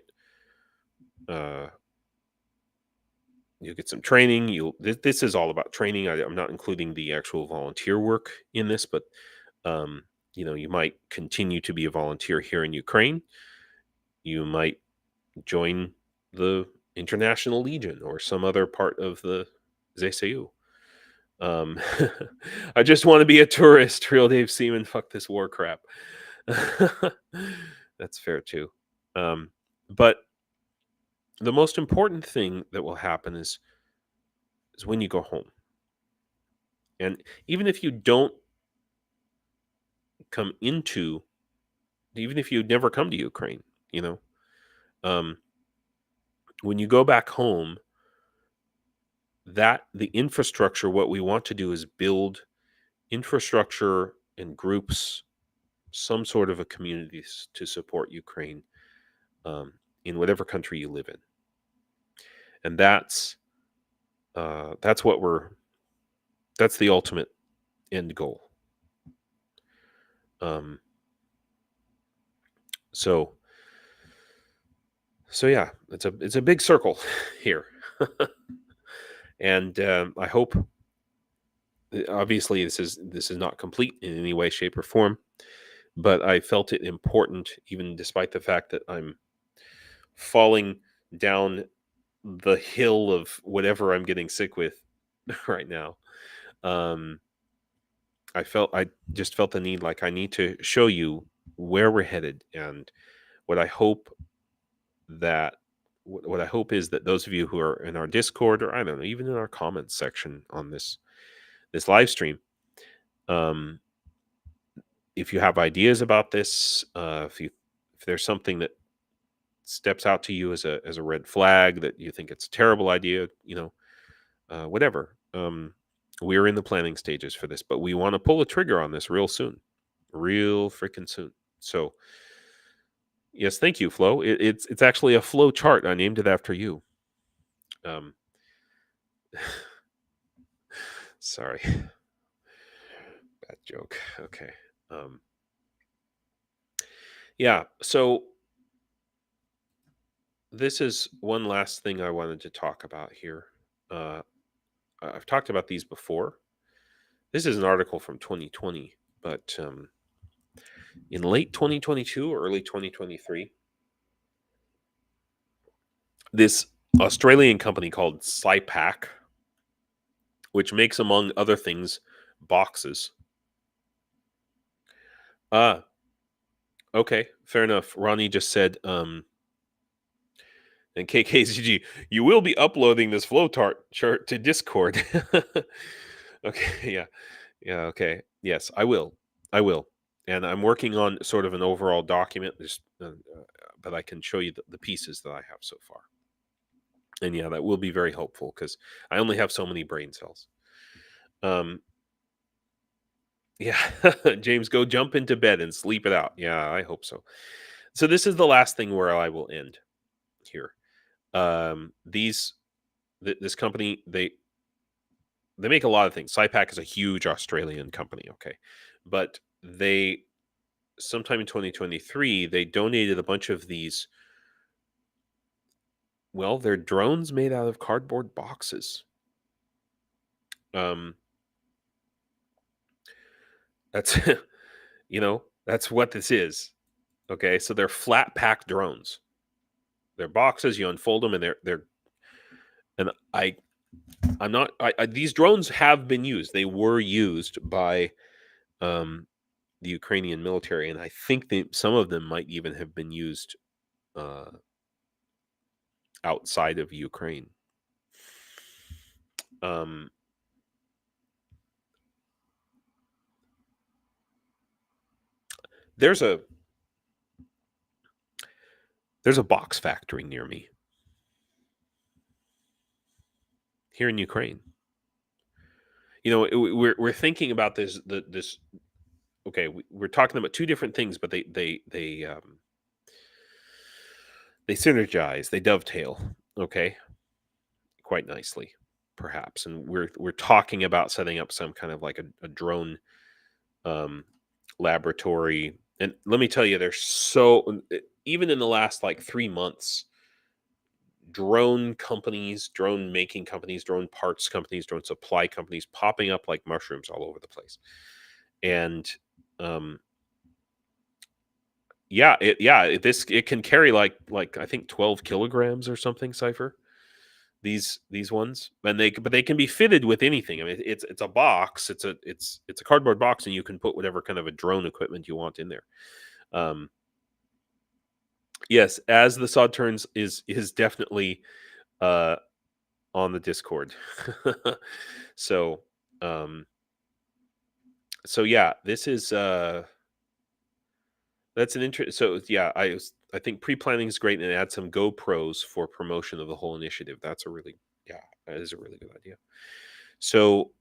Speaker 1: some training. This is all about training. I'm not including the actual volunteer work in this, but you might continue to be a volunteer here in Ukraine. You might join the International Legion or some other part of the ZSU. I just want to be a tourist. Real Dave Seaman, fuck this war crap. That's fair too. But the most important thing that will happen is when you go home. And even if you don't come into, even if you never come to Ukraine, when you go back home, that the infrastructure, what we want to do is build infrastructure and groups, some sort of a community to support Ukraine in whatever country you live in. And that's the ultimate end goal. So yeah, it's a big circle here. And I hope, obviously this is not complete in any way, shape, or form, but I felt it important, even despite the fact that I'm falling down the hill of whatever I'm getting sick with right now. I just felt the need, like I need to show you where we're headed, and what I hope is that those of you who are in our Discord, or I don't know, even in our comments section on this live stream, if you have ideas about this, if there's something that steps out to you as a red flag, that you think it's a terrible idea, whatever. We're in the planning stages for this, but we want to pull a trigger on this real soon, real freaking soon. So yes, thank you, Flo. It's actually a flow chart. I named it after you. Sorry, bad joke. Okay. Yeah. So this is one last thing I wanted to talk about here. Uh, I've talked about these before. This is an article from 2020, but in late 2022 or early 2023, this Australian company called Sypack, which makes, among other things, boxes. Ah, okay, fair enough. Ronnie just said, and KKZG, you will be uploading this chart to Discord. Okay, yeah, okay. Yes, I will. I will. And I'm working on sort of an overall document, but I can show you the pieces that I have so far. And yeah, that will be very helpful because I only have so many brain cells. Um, yeah, James, go jump into bed and sleep it out. Yeah, I hope so. So this is the last thing where I will end here. This company, they make a lot of things. Sypack is a huge Australian company, okay, but they sometime in 2023 they donated a bunch of these. Well, they're drones made out of cardboard boxes. Um, that's that's what this is. Okay, so they're flat pack drones. They're boxes. You unfold them, and they're and I'm not. These drones have been used. They were used by um, the Ukrainian military, and I think some of them might even have been used uh, outside of Ukraine. Um, there's a box factory near me here in Ukraine. We're thinking about this. Okay, we're talking about two different things, but they synergize, they dovetail. Okay, quite nicely, perhaps. And we're talking about setting up some kind of like a drone um, laboratory. And let me tell you, there's even in the last like 3 months, drone companies, drone making companies, drone parts companies, drone supply companies popping up like mushrooms all over the place. And um, it can carry like I think 12 kilograms or something. Cypher, these ones, and they can be fitted with anything. I mean, it's a box, it's a cardboard box, and you can put whatever kind of a drone equipment you want in there. Um, yes, as the sod turns is definitely uh on the Discord. so um so yeah, this is that's an interest. So yeah, I think pre-planning is great, and add some GoPros for promotion of the whole initiative. Yeah, that is a really good idea. So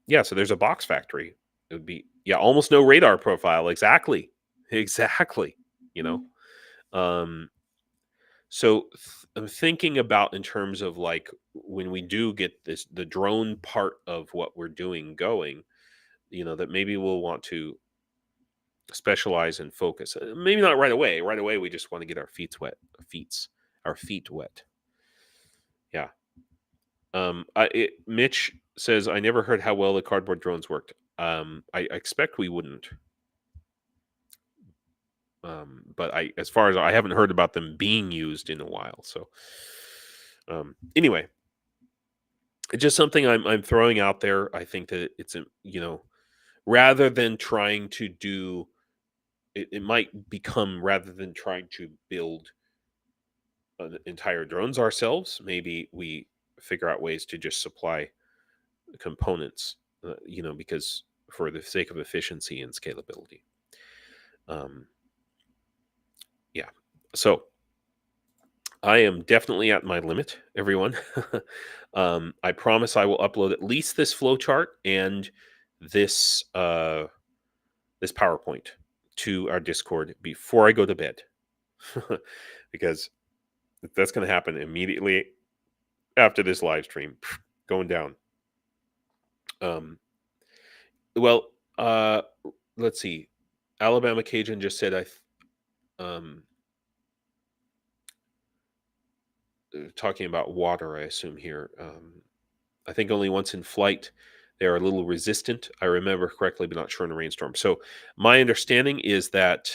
Speaker 1: yeah, so there's a box factory. It would be, yeah, almost no radar profile. Exactly. Exactly. You know. Um so I'm thinking about in terms of like when we do get the drone part of what we're doing going, that maybe we'll want to specialize and focus. Maybe not right away. Right away, we just want to get our feet wet. Yeah. Mitch says I never heard how well the cardboard drones worked. I expect we wouldn't. But as far as I haven't heard about them being used in a while. So, anyway, it's just something I'm throwing out there. I think that it's rather than trying to do it might become, rather than trying to build entire drones ourselves, maybe we figure out ways to just supply components, because for the sake of efficiency and scalability. Um, yeah. So I am definitely at my limit, everyone. I promise I will upload at least this flowchart and this this PowerPoint to our Discord before I go to bed, because that's going to happen immediately after this live stream going down. Well, let's see. Alabama Cajun just said talking about water, I assume here. I think only once in flight they are a little resistant. I remember correctly, but not sure in a rainstorm. So my understanding is that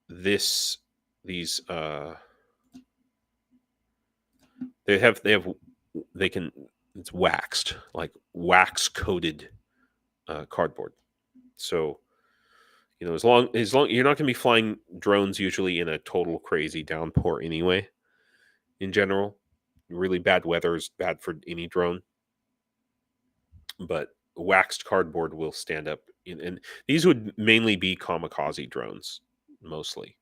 Speaker 1: this these they can it's waxed, like wax coated cardboard. So as long you're not going to be flying drones usually in a total crazy downpour anyway. In general, really bad weather is bad for any drone, but waxed cardboard will stand up. And these would mainly be kamikaze drones, mostly,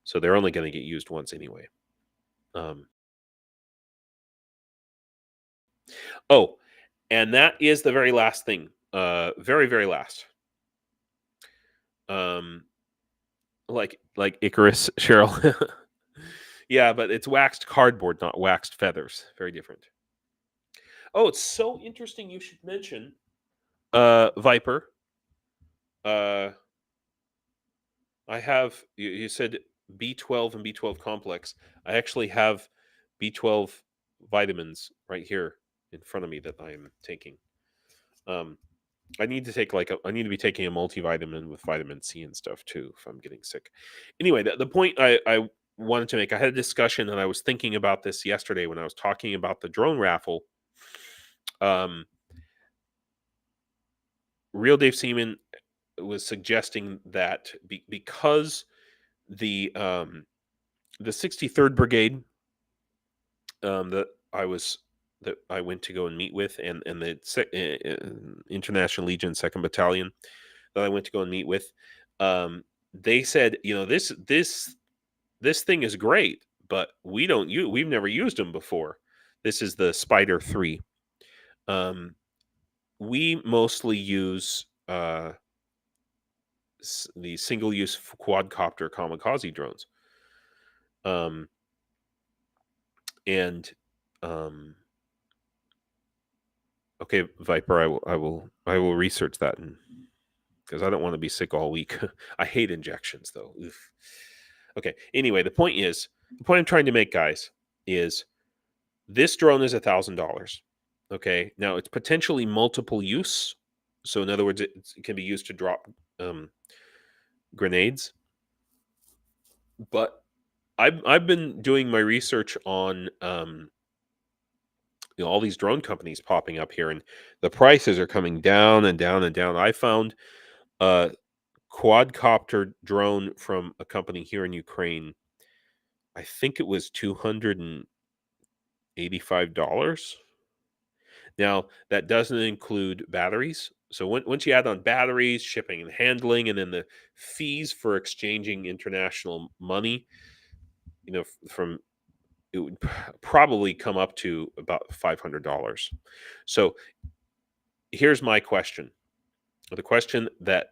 Speaker 1: so they're only going to get used once anyway. Oh, and that is the very last thing. Very, very last. Like Icarus, Cheryl. Yeah, but it's waxed cardboard, not waxed feathers. Very different. Oh, it's so interesting you should mention Viper. I have you said B12 and B12 complex. I actually have B12 vitamins right here in front of me that I am taking. I need to take I need to be taking a multivitamin with vitamin C and stuff too if I'm getting sick. Anyway, the point I wanted to make, I had a discussion and I was thinking about this yesterday when I was talking about the drone raffle. Real Dave Seaman was suggesting that because the 63rd Brigade that I went to go and meet with, and the International Legion 2nd Battalion that I went to go and meet with, they said, this thing is great, but we've never used them before. This is the Spider 3. We mostly use the single-use quadcopter kamikaze drones. And okay, Viper, I will research that, because I don't want to be sick all week. I hate injections though. Oof. Okay. Anyway, the point I'm trying to make, guys, is this drone is $1,000. Okay. Now it's potentially multiple use. So in other words, it can be used to drop grenades. But I've been doing my research on all these drone companies popping up here, and the prices are coming down and down and down. I found a quadcopter drone from a company here in Ukraine. I think it was $285. Now, that doesn't include batteries. So once you add on batteries, shipping and handling, and then the fees for exchanging international money, from it would probably come up to about $500. So here's my question. The question that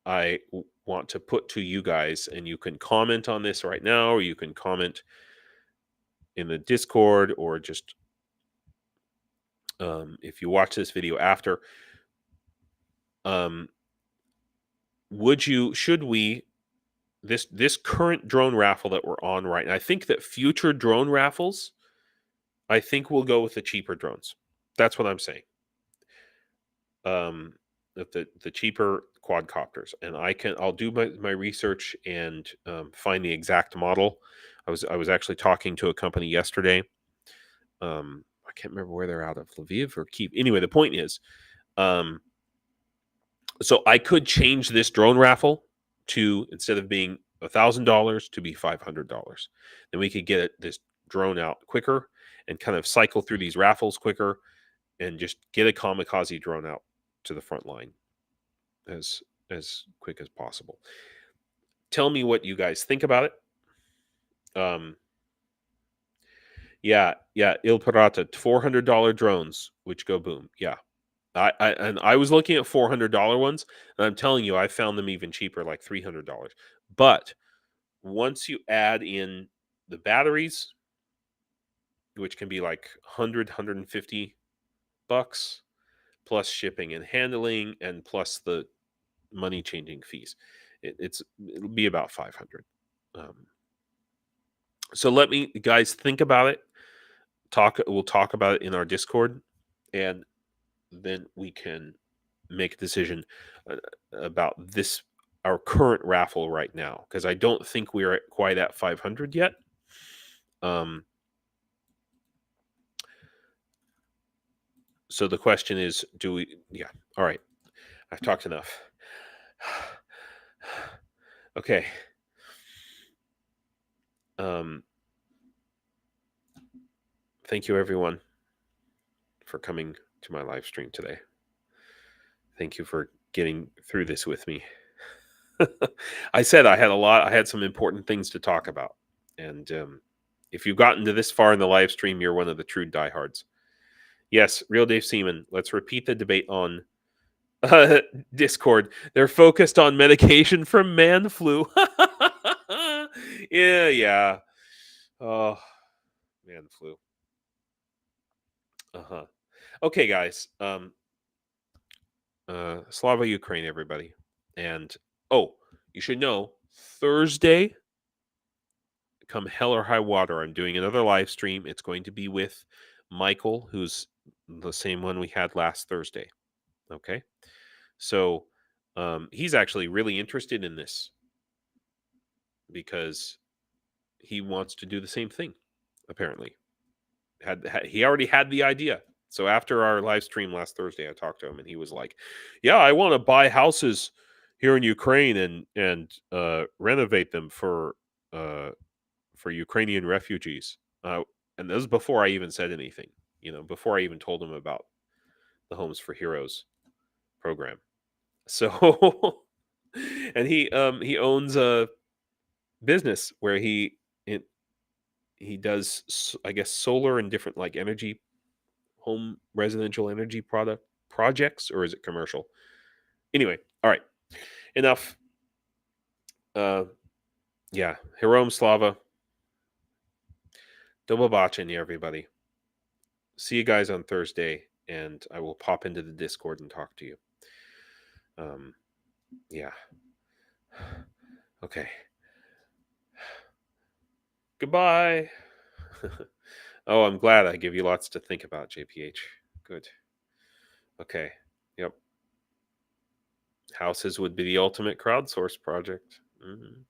Speaker 1: I want to put to you guys, and you can comment on this right now, or you can comment in the Discord, or just if you watch this video after, should we, this current drone raffle that we're on right now, I think that future drone raffles, I think we'll go with the cheaper drones. That's what I'm saying. The cheaper quadcopters, and I'll do my research and find the exact model. I was actually talking to a company yesterday. I can't remember where they're out of, Lviv or Kyiv. Anyway, the point is, so I could change this drone raffle to, instead of being $1,000, to be $500. Then we could get this drone out quicker and kind of cycle through these raffles quicker, and just get a kamikaze drone out to the front line as quick as possible. Tell me what you guys think about it. Yeah, Il Pirata, $400 drones, which go boom. Yeah. I was looking at $400 ones, and I'm telling you, I found them even cheaper, like $300. But once you add in the batteries, which can be like 150 bucks, plus shipping and handling, and plus the money changing fees. It'll be about 500. So let me, guys, think about it. We'll talk about it in our Discord, and then we can make a decision about this, our current raffle right now, because I don't think we're quite at 500 yet. So the question is, do we? Yeah. All right. I've talked enough. Okay. Thank you, everyone, for coming to my live stream today. Thank you for getting through this with me. I said I had some important things to talk about. And if you've gotten to this far in the live stream, you're one of the true diehards. Yes, Real Dave Seaman. Let's repeat the debate on Discord. They're focused on medication from man flu. Yeah. Oh, man flu. Okay, guys. Slava Ukraine, everybody. And you should know, Thursday, come hell or high water, I'm doing another live stream. It's going to be with Michael, who's the same one we had last Thursday. Okay. So he's actually really interested in this because he wants to do the same thing, apparently. He already had the idea. So after our live stream last Thursday, I talked to him and he was like, yeah, I want to buy houses here in Ukraine and renovate them for Ukrainian refugees. And this was before I even said anything, before I even told him about the Homes for Heroes program. So, and he owns a business where he does, I guess, solar and different like energy, home residential energy projects, or is it commercial? Anyway, all right, enough. Yeah, Hirom Slava. Do побачення, everybody. See you guys on Thursday, and I will pop into the Discord and talk to you. Yeah. Okay. Goodbye. Oh, I'm glad I give you lots to think about, JPH. Good. Okay. Yep. Houses would be the ultimate crowdsource project. Mm-hmm.